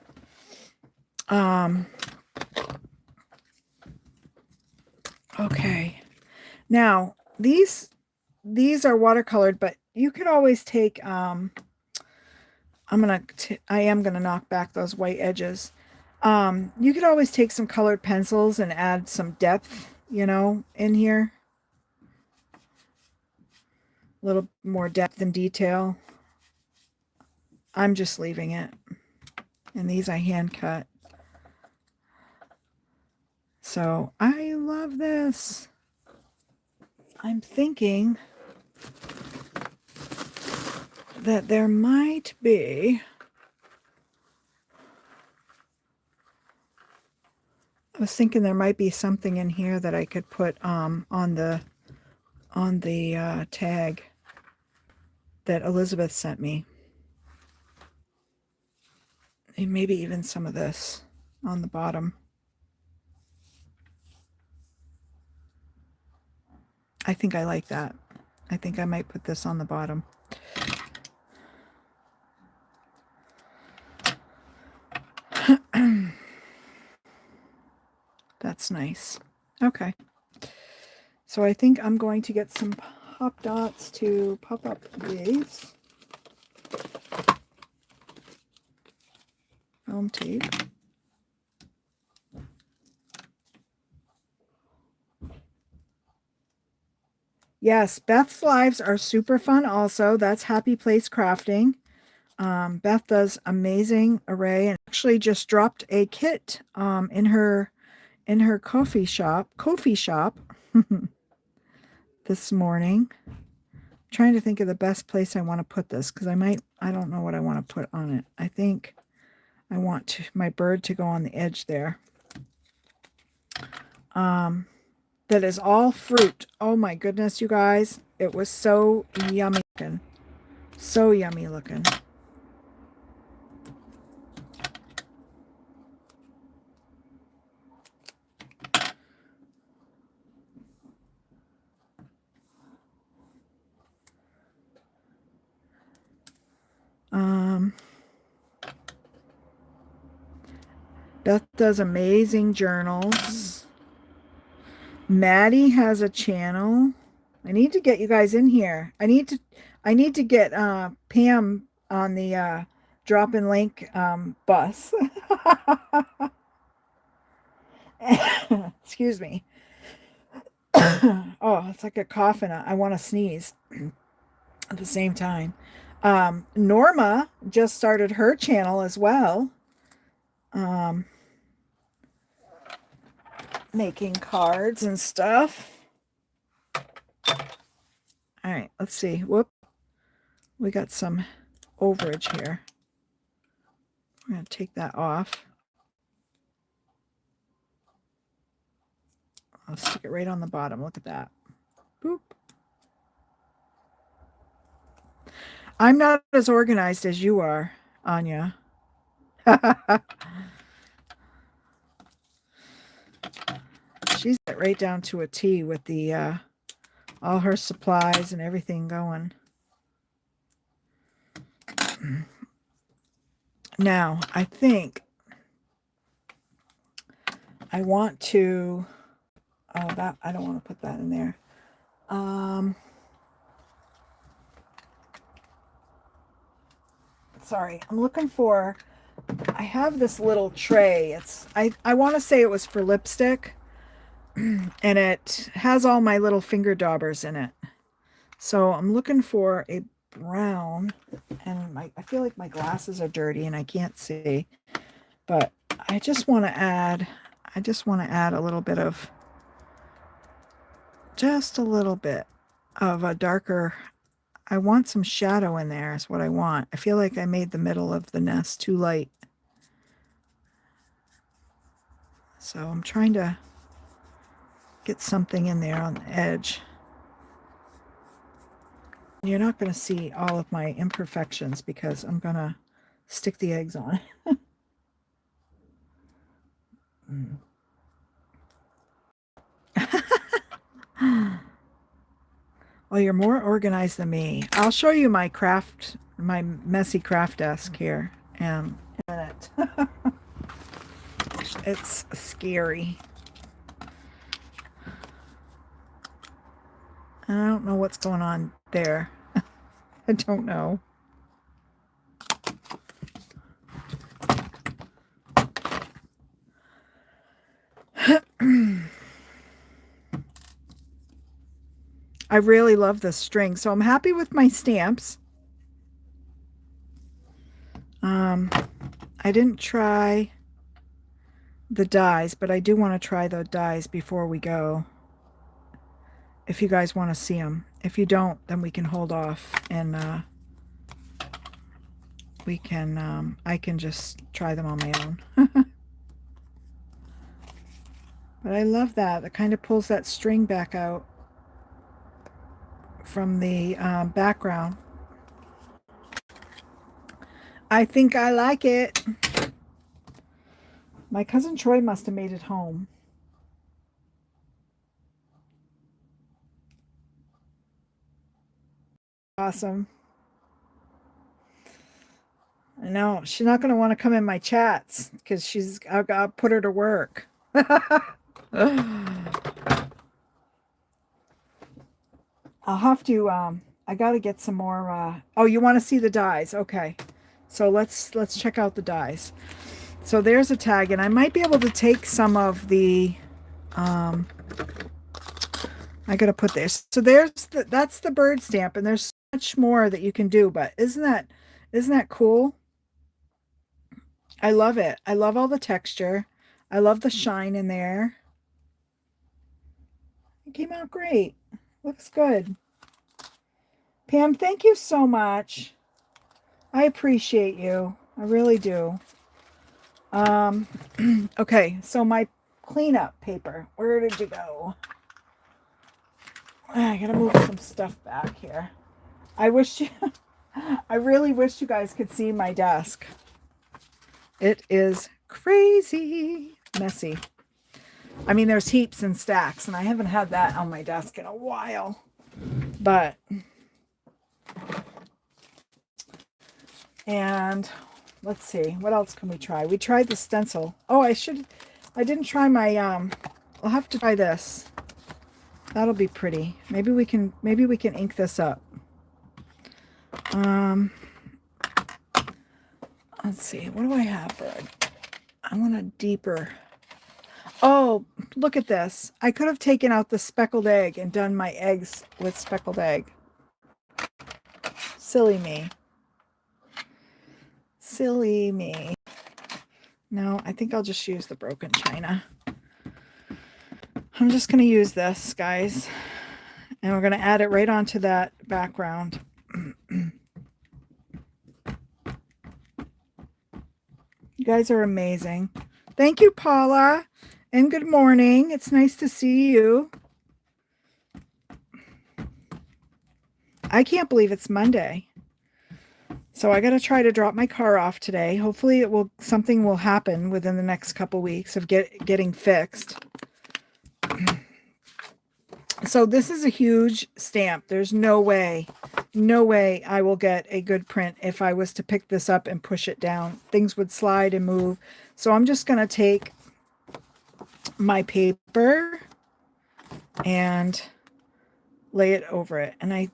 Okay. Now, these are watercolored, but you could always take I am going to knock back those white edges. You could always take some colored pencils and add some depth, in here. A little more depth and detail. I'm just leaving it. And these I hand cut. So I love this. I'm thinking that there might be, I was thinking there might be something in here that I could put on the tag that Elizabeth sent me. And maybe even some of this on the bottom. I think I like that. I think I might put this on the bottom. That's nice. Okay. So I think I'm going to get some pop dots to pop up these. Foam tape. Yes, Beth's lives are super fun also. That's Happy Place Crafting. Beth does amazing array and actually just dropped a kit in her coffee shop this morning. I'm trying to think of the best place I want to put this because I don't know what I want to put on it. I think I want my bird to go on the edge there. That is all fruit. Oh my goodness, you guys. It was so yummy looking. So yummy looking. Beth does amazing journals. Maddie has a channel. I need to get you guys in here. I need to get Pam on the drop-in link bus. Excuse me. Oh, it's like a cough and I want to sneeze at the same time. Norma just started her channel as well. Making cards and stuff. All right, let's see. Whoop. We got some overage here. I'm going to take that off. I'll stick it right on the bottom. Look at that. Boop. I'm not as organized as you are, Anya. She's right down to a T with the all her supplies and everything going. Now, I think I want to, oh, that, I don't want to put that in there. Sorry, I'm looking for, I have this little tray. It's, I want to say it was for lipstick, and it has all my little finger daubers in it. So I'm looking for a brown, and I feel like my glasses are dirty and I can't see, but I just want to add a little bit of, just a little bit of a darker, I want some shadow in there is what I want. I feel like I made the middle of the nest too light. So I'm trying to get something in there on the edge. You're not going to see all of my imperfections because I'm going to stick the eggs on. Well, you're more organized than me. I'll show you my craft, my messy craft desk here in a minute. It's scary. I don't know what's going on there. I don't know. I really love this string, so I'm happy with my stamps. I didn't try the dies, but I do want to try the dies before we go. If you guys want to see them. If you don't, then we can hold off and we can, I can just try them on my own. But I love that. It kind of pulls that string back out from the background. I think I like it. My cousin Troy must have made it home. Awesome. I know. She's not going to want to come in my chats because I'll put her to work. I'll have to, I got to get some more, oh, you want to see the dies? Okay. So let's check out the dies. So there's a tag, and I might be able to take some of the, I got to put this. So that's the bird stamp, and there's so much more that you can do, but isn't that cool? I love it. I love all the texture. I love the shine in there. It came out great. Looks good. Pam, thank you so much. I appreciate you. I really do. Okay, so my cleanup paper. Where did you go? I gotta move some stuff back here. I really wish you guys could see my desk. It is crazy messy. I mean, there's heaps and stacks, and I haven't had that on my desk in a while. But, and let's see, what else can we try? We tried the stencil. Oh, I didn't try my, I'll have to try this. That'll be pretty. Maybe we can ink this up. Let's see, what do I have for it? I want a deeper. Oh, look at this. I could have taken out the speckled egg and done my eggs with speckled egg. Silly me. Silly me. No, I think I'll just use the broken china. I'm just going to use this, guys. And we're going to add it right onto that background. You guys are amazing. Thank you, Paula. And good morning. It's nice to see you. I can't believe it's Monday. So I got to try to drop my car off today. Hopefully something will happen within the next couple weeks of getting fixed. So this is a huge stamp. There's no way I will get a good print if I was to pick this up and push it down. Things would slide and move. So I'm just going to take my paper and lay it over it. And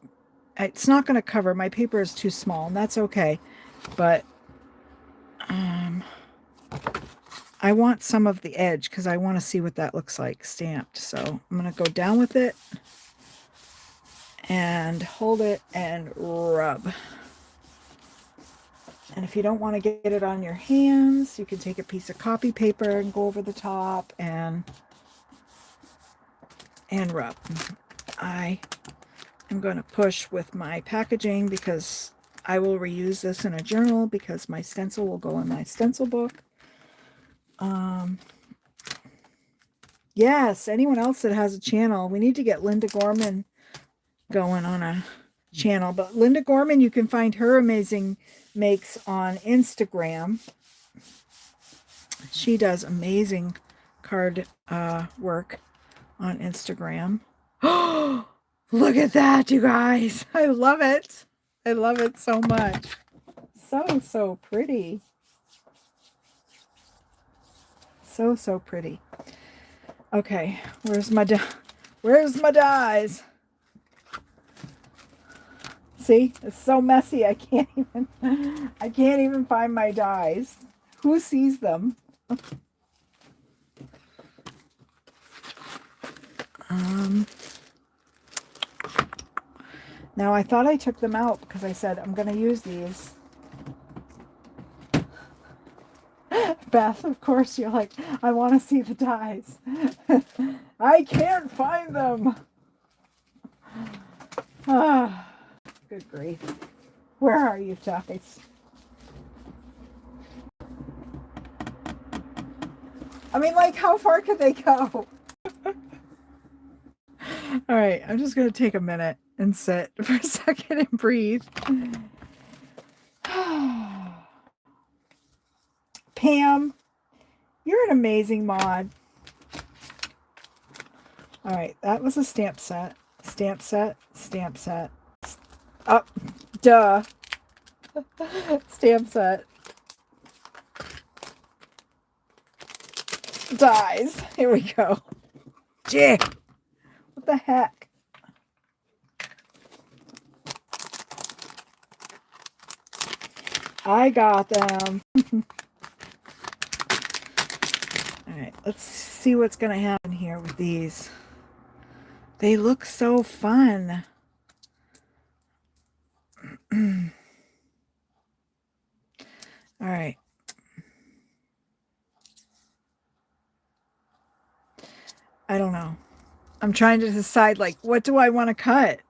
it's not going to cover. My paper is too small, and that's okay. But I want some of the edge because I want to see what that looks like stamped. So I'm going to go down with it and hold it and rub. And if you don't want to get it on your hands, you can take a piece of copy paper and go over the top and rub. I am going to push with my packaging because I will reuse this in a journal because my stencil will go in my stencil book. Yes, anyone else that has a channel, we need to get Linda Gorman going on a channel. But Linda Gorman, you can find her amazing makes on Instagram. She does amazing card work on Instagram. Oh, look at that, you guys. I love it. I love it so much. So pretty. So pretty. Okay, where's my dies? See, it's so messy. I can't even find my dies. Who sees them? Now I thought I took them out because I said I'm going to use these. Beth, of course, you're like, I want to see the dies. I can't find them. Ah, good grief. Where are you, dies? I mean, like, how far could they go? All right, I'm just going to take a minute and sit for a second and breathe. Pam, you're an amazing mod. All right, that was a stamp set. Stamp set. Stamp set. Oh, duh. Stamp set. Dies. Here we go. Gee. What the heck? I got them. All right, let's see what's going to happen here with these. They look so fun. All right. I don't know. I'm trying to decide, like, what do I want to cut?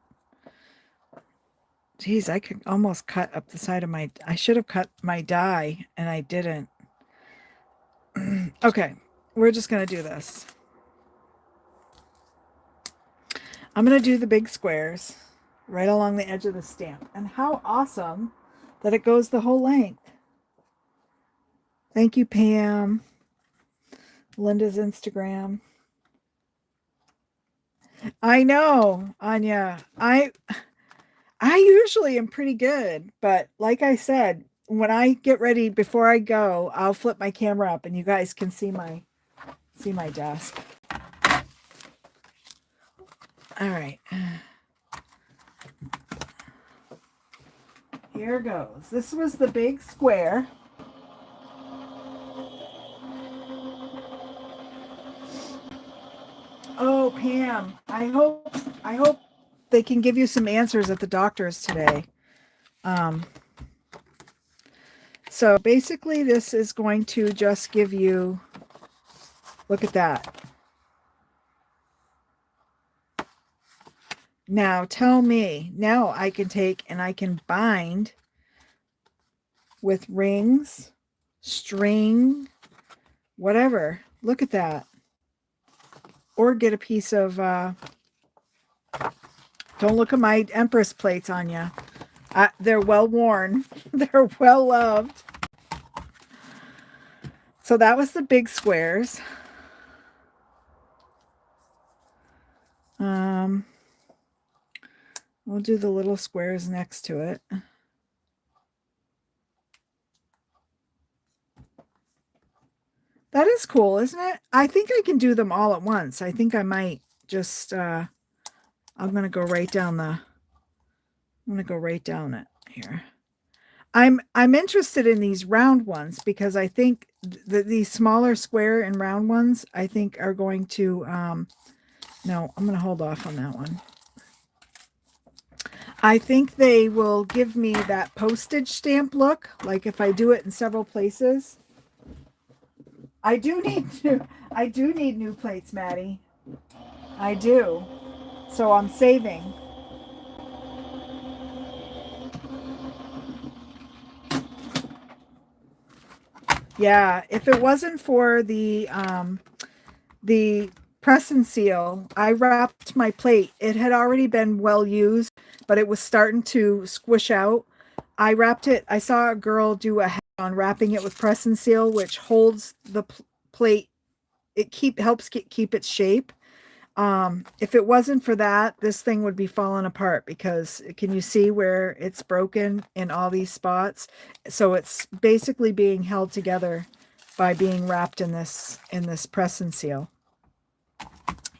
Geez, I could almost cut up the side of my... I should have cut my die, and I didn't. Okay, we're just going to do this. I'm going to do the big squares right along the edge of the stamp. And how awesome that it goes the whole length. Thank you, Pam. Linda's Instagram. I know, Anya. I usually am pretty good, but like I said, when I get ready before I go, I'll flip my camera up and you guys can see my desk. All right. Here goes. This was the big square. Oh, Pam, I hope they can give you some answers at the doctor's today. So basically this is going to just give you, look at that. Now tell me, now I can take and I can bind with rings, string, whatever. Look at that. or get a piece of, don't look at my Empress plates on you. They're well worn. They're well loved. So that was the big squares. We'll do the little squares next to it. That is cool, isn't it? I think I can do them all at once. I think I might just, I'm going to go right down it here. I'm interested in these round ones because I think these smaller square and round ones, I think are going to, no, I'm going to hold off on that one. I think they will give me that postage stamp look, like if I do it in several places. I do need new plates, Maddie. I do. So I'm saving. Yeah, if it wasn't for the press and seal, I wrapped my plate. It had already been well used, but it was starting to squish out. I wrapped it. I saw a girl do a hack on wrapping it with press and seal, which holds the plate. It helps keep its shape. If it wasn't for that, this thing would be falling apart because can you see where it's broken in all these spots? So it's basically being held together by being wrapped in this press and seal.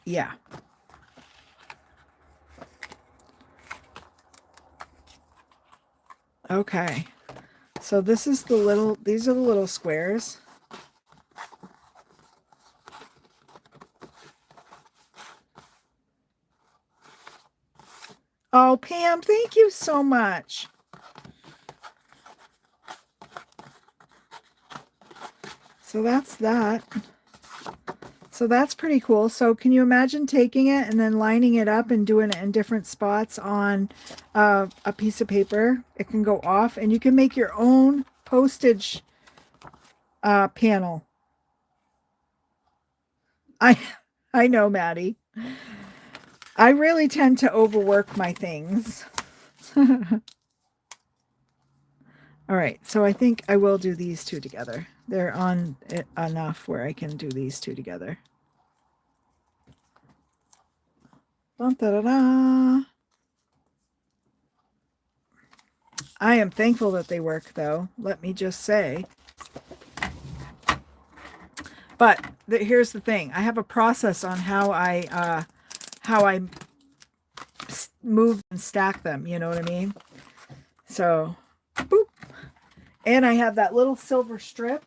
Yeah. Okay. So these are the little squares. Oh, Pam, thank you so much. So that's that. So that's pretty cool. So can you imagine taking it and then lining it up and doing it in different spots on a piece of paper? It can go off and you can make your own postage panel. I know, Maddie. I really tend to overwork my things. All right, so I think I will do these two together. They're on it enough where I can do these two together. Dun, da, da, da. I am thankful that they work, though. Let me just say. But here's the thing: I have a process on how I move and stack them. You know what I mean? So, boop. And I have that little silver strip.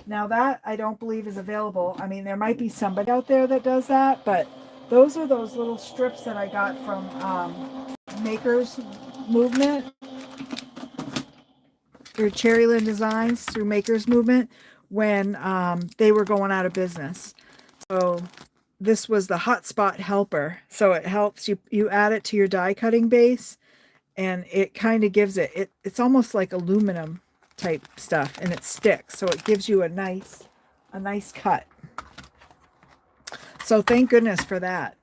Now that I don't believe is available. I mean, there might be somebody out there that does that, but those are those little strips that I got from Maker's Movement through Cherryland Designs through Maker's Movement when they were going out of business. So this was the hotspot helper. So it helps you add it to your die cutting base and it kind of gives it's almost like aluminum type stuff and it sticks. So it gives you a nice cut. So thank goodness for that.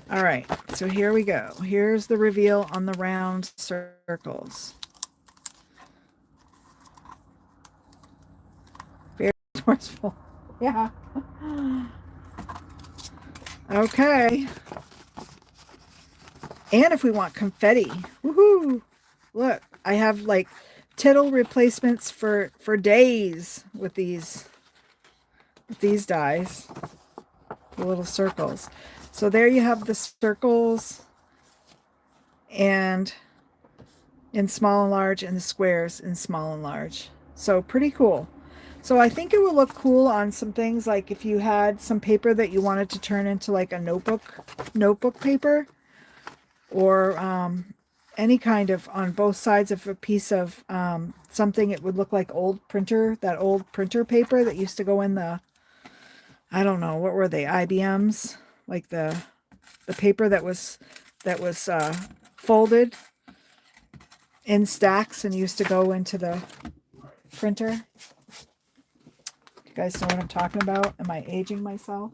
All right, so here we go. Here's the reveal on the round circles. Very forceful. Yeah. Okay. And if we want confetti, woohoo! Look, I have like tittle replacements for days with these dies, the little circles. So there you have the circles and in small and large and the squares in small and large. So pretty cool. So I think it would look cool on some things like if you had some paper that you wanted to turn into like a notebook paper or any kind of on both sides of a piece of something. It would look like that old printer paper that used to go in the, I don't know, what were they, IBMs? Like the paper that was folded in stacks and used to go into the printer. You guys know what I'm talking about? Am I aging myself?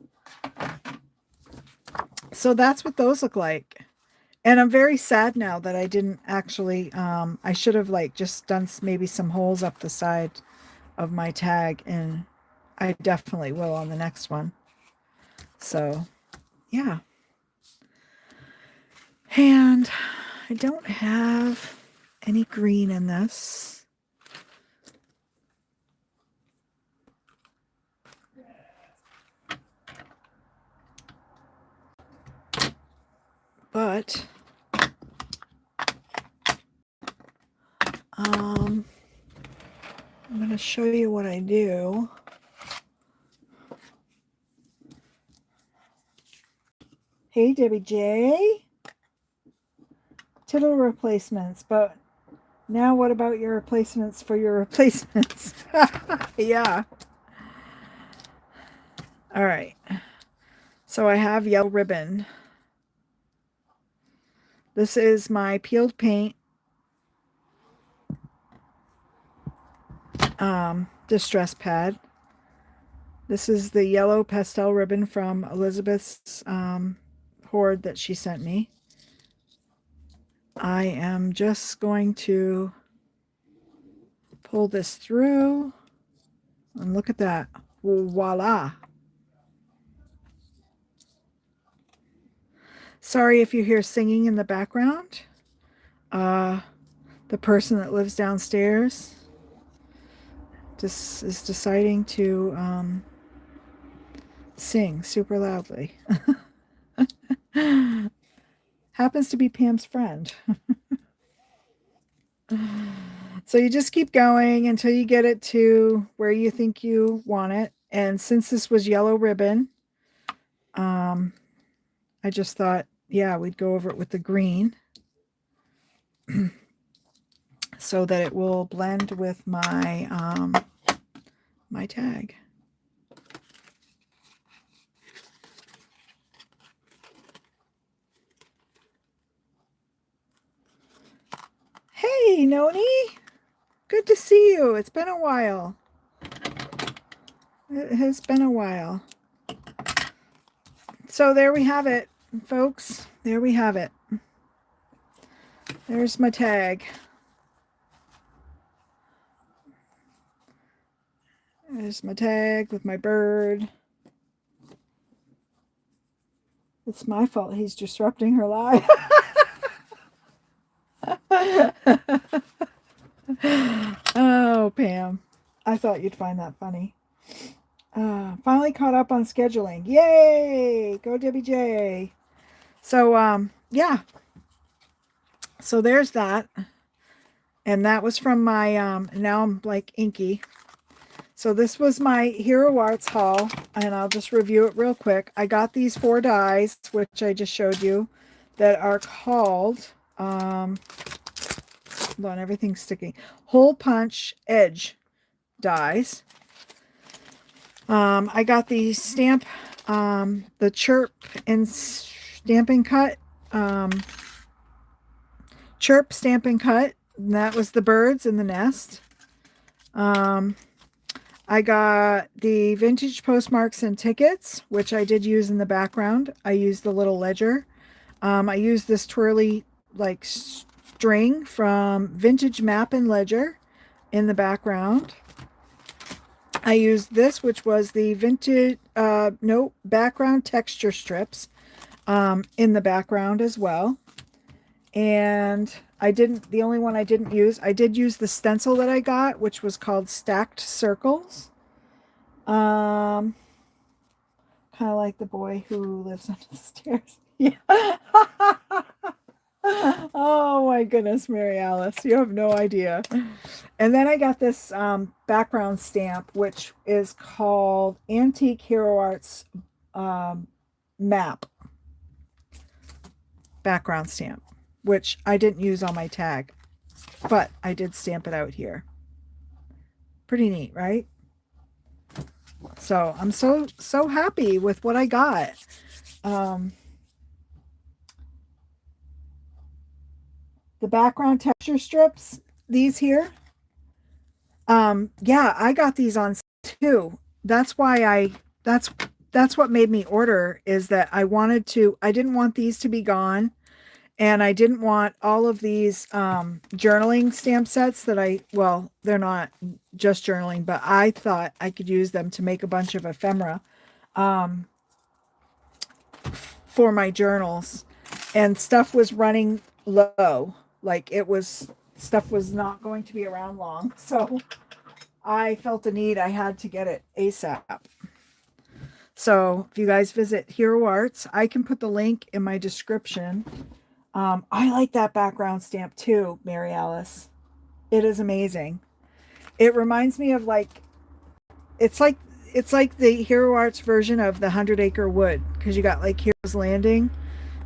So that's what those look like. And I'm very sad now that I didn't actually, I should have like just done maybe some holes up the side of my tag, and I definitely will on the next one. So yeah. And I don't have any green in this. But I'm going to show you what I do. Hey, Debbie J. Tittle replacements, but now what about your replacements for your replacements? Yeah. All right. So I have yellow ribbon. This is my peeled paint distress pad. This is the yellow pastel ribbon from Elizabeth's hoard that she sent me. I am just going to pull this through, and look at that. Voila. Sorry if you hear singing in the background. The person that lives downstairs just is deciding to sing super loudly. Happens to be Pam's friend. So you just keep going until you get it to where you think you want it. And since this was yellow ribbon, I just thought, yeah, we'd go over it with the green so that it will blend with my my tag. Hey, Noni. Good to see you. It's been a while. It has been a while. So there we have it, folks. There we have it. There's my tag. There's my tag with my bird. It's my fault he's disrupting her life. Oh, Pam. I thought you'd find that funny. Finally caught up on scheduling. Yay! Go Debbie J. So, yeah. So there's that. And that was from my, now I'm like inky. So this was my Hero Arts haul, and I'll just review it real quick. I got these 4 dies, which I just showed you, that are called, hold on, everything's sticking, Hole Punch Edge dies. I got the stamp, the Chirp and Stampin' Cut, Chirp Stampin' Cut, and that was the birds in the nest. I got the vintage postmarks and tickets, which I did use in the background. I used the little ledger. I used this twirly like string from Vintage Map and Ledger in the background. I used this, which was the vintage, background texture strips in the background as well. And the only one I didn't use, I did use the stencil that I got, which was called Stacked Circles. Kind of like the boy who lives under the stairs. Yeah. Oh my goodness, Mary Alice, you have no idea. And then I got this background stamp, which is called Antique Hero Arts Map background stamp, which I didn't use on my tag, but I did stamp it out here. Pretty neat, right? So I'm so happy with what I got. The background texture strips, these here. Yeah, I got these on too. that's why that's that's what made me order, is that I didn't want these to be gone, and I didn't want all of these journaling stamp sets that well, they're not just journaling, but I thought I could use them to make a bunch of ephemera um, for my journals, and stuff was running low. Like stuff was not going to be around long. So I felt the need. I had to get it ASAP. So if you guys visit Hero Arts, I can put the link in my description. I like that background stamp too, Mary Alice. It is amazing. It reminds me of it's like it's like the Hero Arts version of the 100 Acre Wood, because you got like Hero's Landing,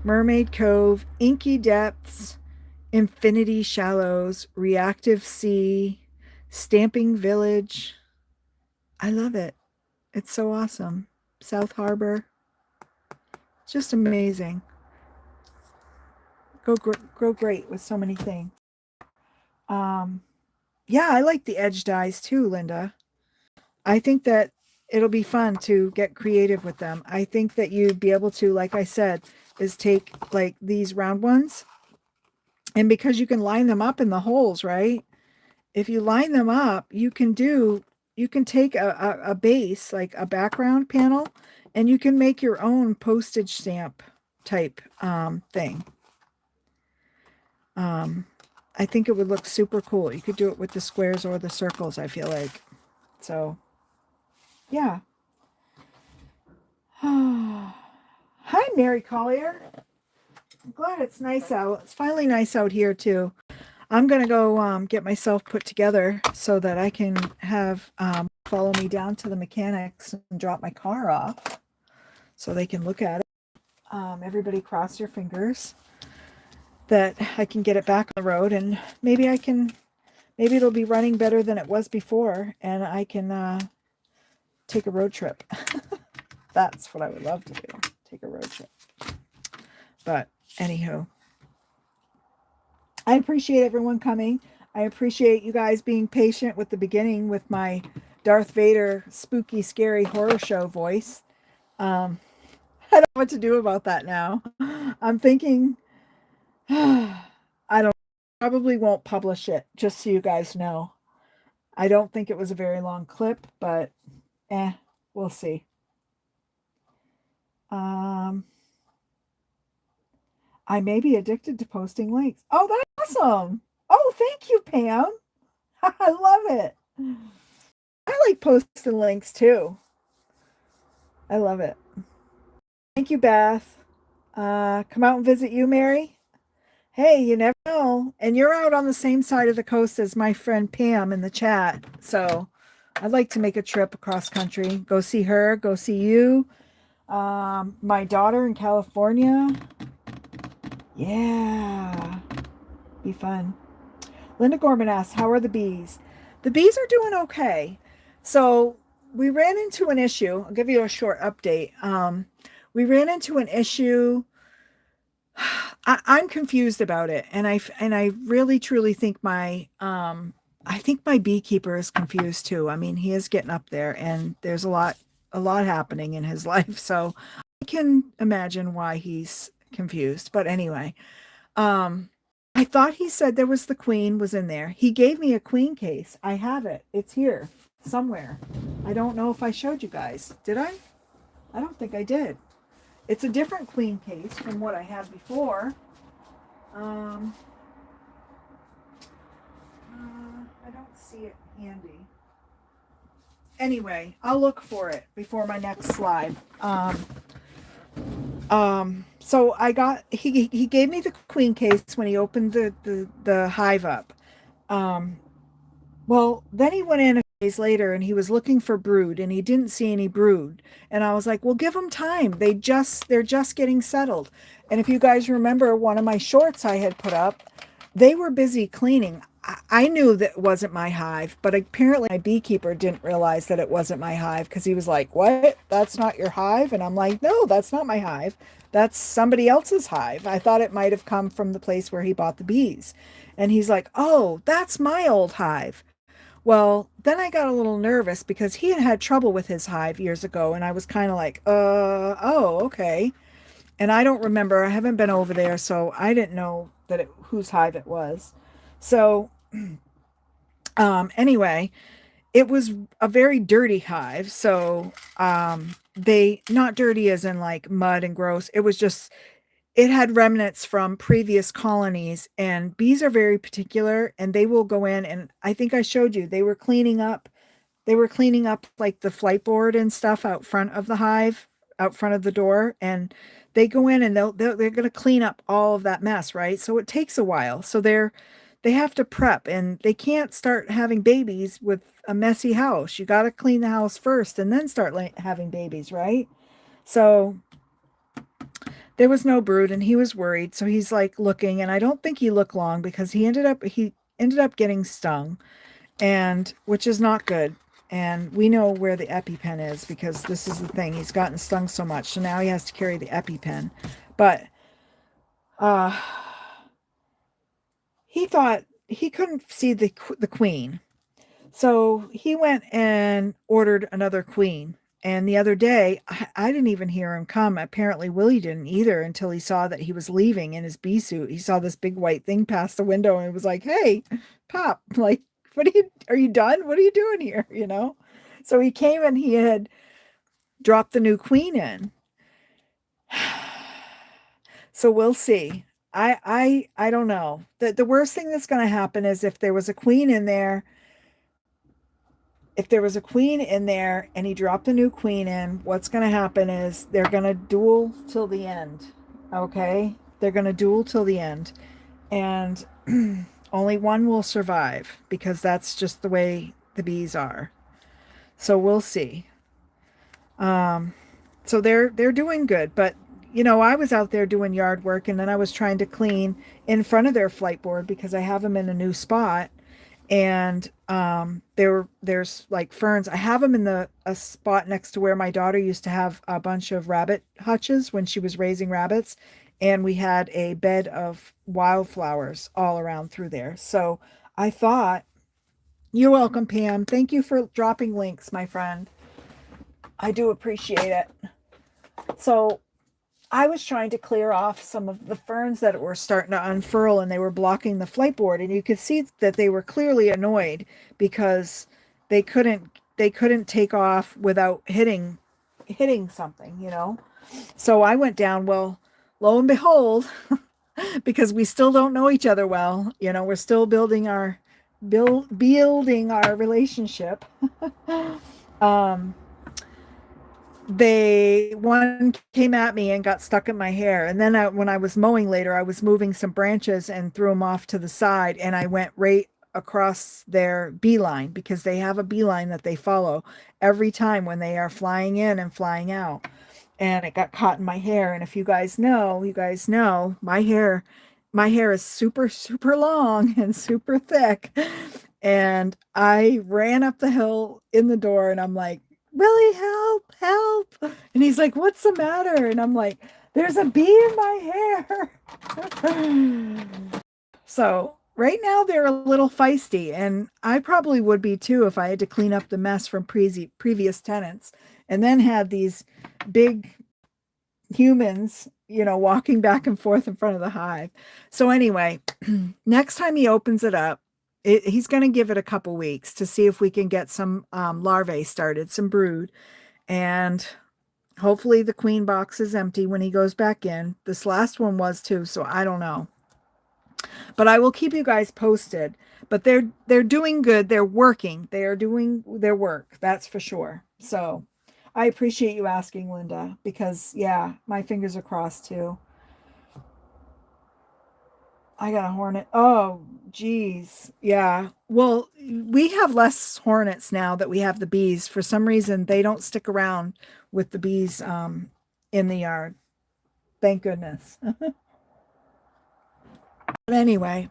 Mermaid Cove, Inky Depths, Infinity Shallows, Reactive Sea, Stamping Village. I love it. It's so awesome. South Harbor. Just amazing. Grow great with so many things. Yeah, I like the edge dies too, Linda. I think that it'll be fun to get creative with them. I think that you'd be able to, like I said, is take like these round ones, and because you can line them up in the holes, right? If you line them up, you can take a base, like a background panel, and you can make your own postage stamp type thing. I think it would look super cool. You could do it with the squares or the circles, I feel like. So, yeah. Hi, Mary Collier. I'm glad it's nice out. It's finally nice out here, too. I'm going to go get myself put together so that I can have follow me down to the mechanics and drop my car off so they can look at it. Everybody cross your fingers that I can get it back on the road, and maybe it'll be running better than it was before, and I can take a road trip. That's what I would love to do, take a road trip. But anywho, I appreciate everyone coming. I appreciate you guys being patient with the beginning with my Darth Vader spooky, scary horror show voice. I don't know what to do about that now. I'm thinking, I don't probably won't publish it, just so you guys know. I don't think it was a very long clip, but we'll see. I may be addicted to posting links. Oh, that's awesome. Oh, thank you, Pam. I love it. I like posting links too. I love it. Thank you, Beth. Come out and visit you, Mary. Hey, you never know. And you're out on the same side of the coast as my friend Pam in the chat. So I'd like to make a trip across country. Go see her, go see you. My daughter in California. Yeah. Be fun. Linda Gorman asks, how are the bees? The bees are doing okay. So we ran into an issue. I'll give you a short update. We ran into an issue. I'm confused about it, and I really truly think I think my beekeeper is confused too. I mean, he is getting up there, and there's a lot happening in his life, so I can imagine why he's confused. But anyway, I thought he said there was the queen was in there. He gave me a queen case. I have it. It's here somewhere. I don't know if I showed you guys. Did I? I don't think I did. It's a different queen case from what I had before. I don't see it handy. Anyway, I'll look for it before my next live. So I got he gave me the queen case when he opened the hive up. Well, then he went in a few days later and he was looking for brood, and he didn't see any brood. And I was like, well, give them time. They're just getting settled. And if you guys remember one of my shorts I had put up, they were busy cleaning. I knew that it wasn't my hive, but apparently my beekeeper didn't realize that it wasn't my hive, because he was like, what? That's not your hive? And I'm like, no, that's not my hive. That's somebody else's hive. I thought it might have come from the place where he bought the bees. And he's like, oh, that's my old hive. Well, then I got a little nervous because he had had trouble with his hive years ago, and I was kind of like, oh, okay. And I don't remember. I haven't been over there, so I didn't know whose hive it was. So, anyway, it was a very dirty hive. So, they not dirty as in like mud and gross. It was just it had remnants from previous colonies, and bees are very particular, and they will go in, and I think I showed you they were cleaning up like the flight board and stuff out front of the hive, out front of the door, and they go in and they're going to clean up all of that mess, right? So it takes a while. So they have to prep, and they can't start having babies with a messy house. You got to clean the house first and then start having babies, right? So there was no brood, and he was worried. So he's like looking, and I don't think he looked long because he ended up getting stung, and which is not good. And we know where the EpiPen is because this is the thing. He's gotten stung so much, so now he has to carry the EpiPen. But uh, he thought he couldn't see the queen, so he went and ordered another queen. And the other day, I didn't even hear him come. Apparently, Willie didn't either until he saw that he was leaving in his bee suit. He saw this big white thing pass the window and was like, "Hey, Pop, like, are you done? What are you doing here?" You know? So he came and he had dropped the new queen in. So we'll see. I don't know. The worst thing that's going to happen is if there was a queen in there, and he dropped a new queen in, what's going to happen is they're going to duel till the end. Okay? They're going to duel till the end. And only one will survive because that's just the way the bees are. So we'll see. So they're doing good, but I was out there doing yard work, and then I was trying to clean in front of their flight board because I have them in a new spot, and there's like ferns. I have them in a spot next to where my daughter used to have a bunch of rabbit hutches when she was raising rabbits, and we had a bed of wildflowers all around through there. So I thought, you're welcome, Pam. Thank you for dropping links, my friend. I do appreciate it. So I was trying to clear off some of the ferns that were starting to unfurl, and they were blocking the flight board, and you could see that they were clearly annoyed because they couldn't take off without hitting something. So I went down, well, lo and behold, because we still don't know each other well, we're still building our relationship. um one came at me and got stuck in my hair, and then when I was mowing later, I was moving some branches and threw them off to the side, and I went right across their beeline because they have a beeline that they follow every time when they are flying in and flying out, and it got caught in my hair. And if you guys know my hair is super super long and super thick, and I ran up the hill in the door, and I'm like, Willie, help, help. And he's like, what's the matter? And I'm like, there's a bee in my hair. So right now they're a little feisty, and I probably would be too if I had to clean up the mess from previous tenants and then had these big humans, walking back and forth in front of the hive. So anyway, next time he opens it up, he's going to give it a couple weeks to see if we can get some larvae started, some brood, and hopefully the queen box is empty when he goes back in. This last one was too, so I don't know. But I will keep you guys posted. But they're doing good. They're working. They are doing their work. That's for sure. So I appreciate you asking, Linda, because yeah, my fingers are crossed too. I got a hornet. Oh, geez. Yeah. Well, we have less hornets now that we have the bees. For some reason, they don't stick around with the bees in the yard. Thank goodness. But anyway,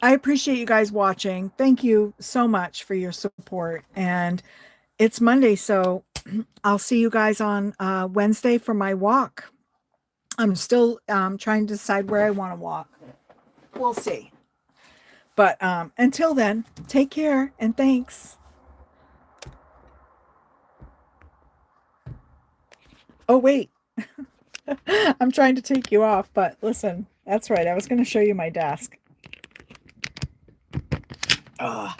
I appreciate you guys watching. Thank you so much for your support. And it's Monday, so I'll see you guys on Wednesday for my walk. I'm still trying to decide where I want to walk. We'll see. But until then, take care and thanks. Oh, wait. I'm trying to take you off, but listen, that's right. I was going to show you my desk. Am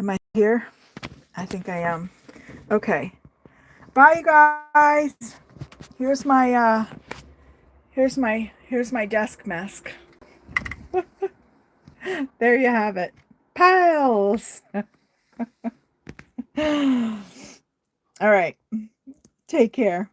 I here? I think I am. Okay. Bye, you guys. Here's my desk mask. There you have it. Piles. All right. Take care.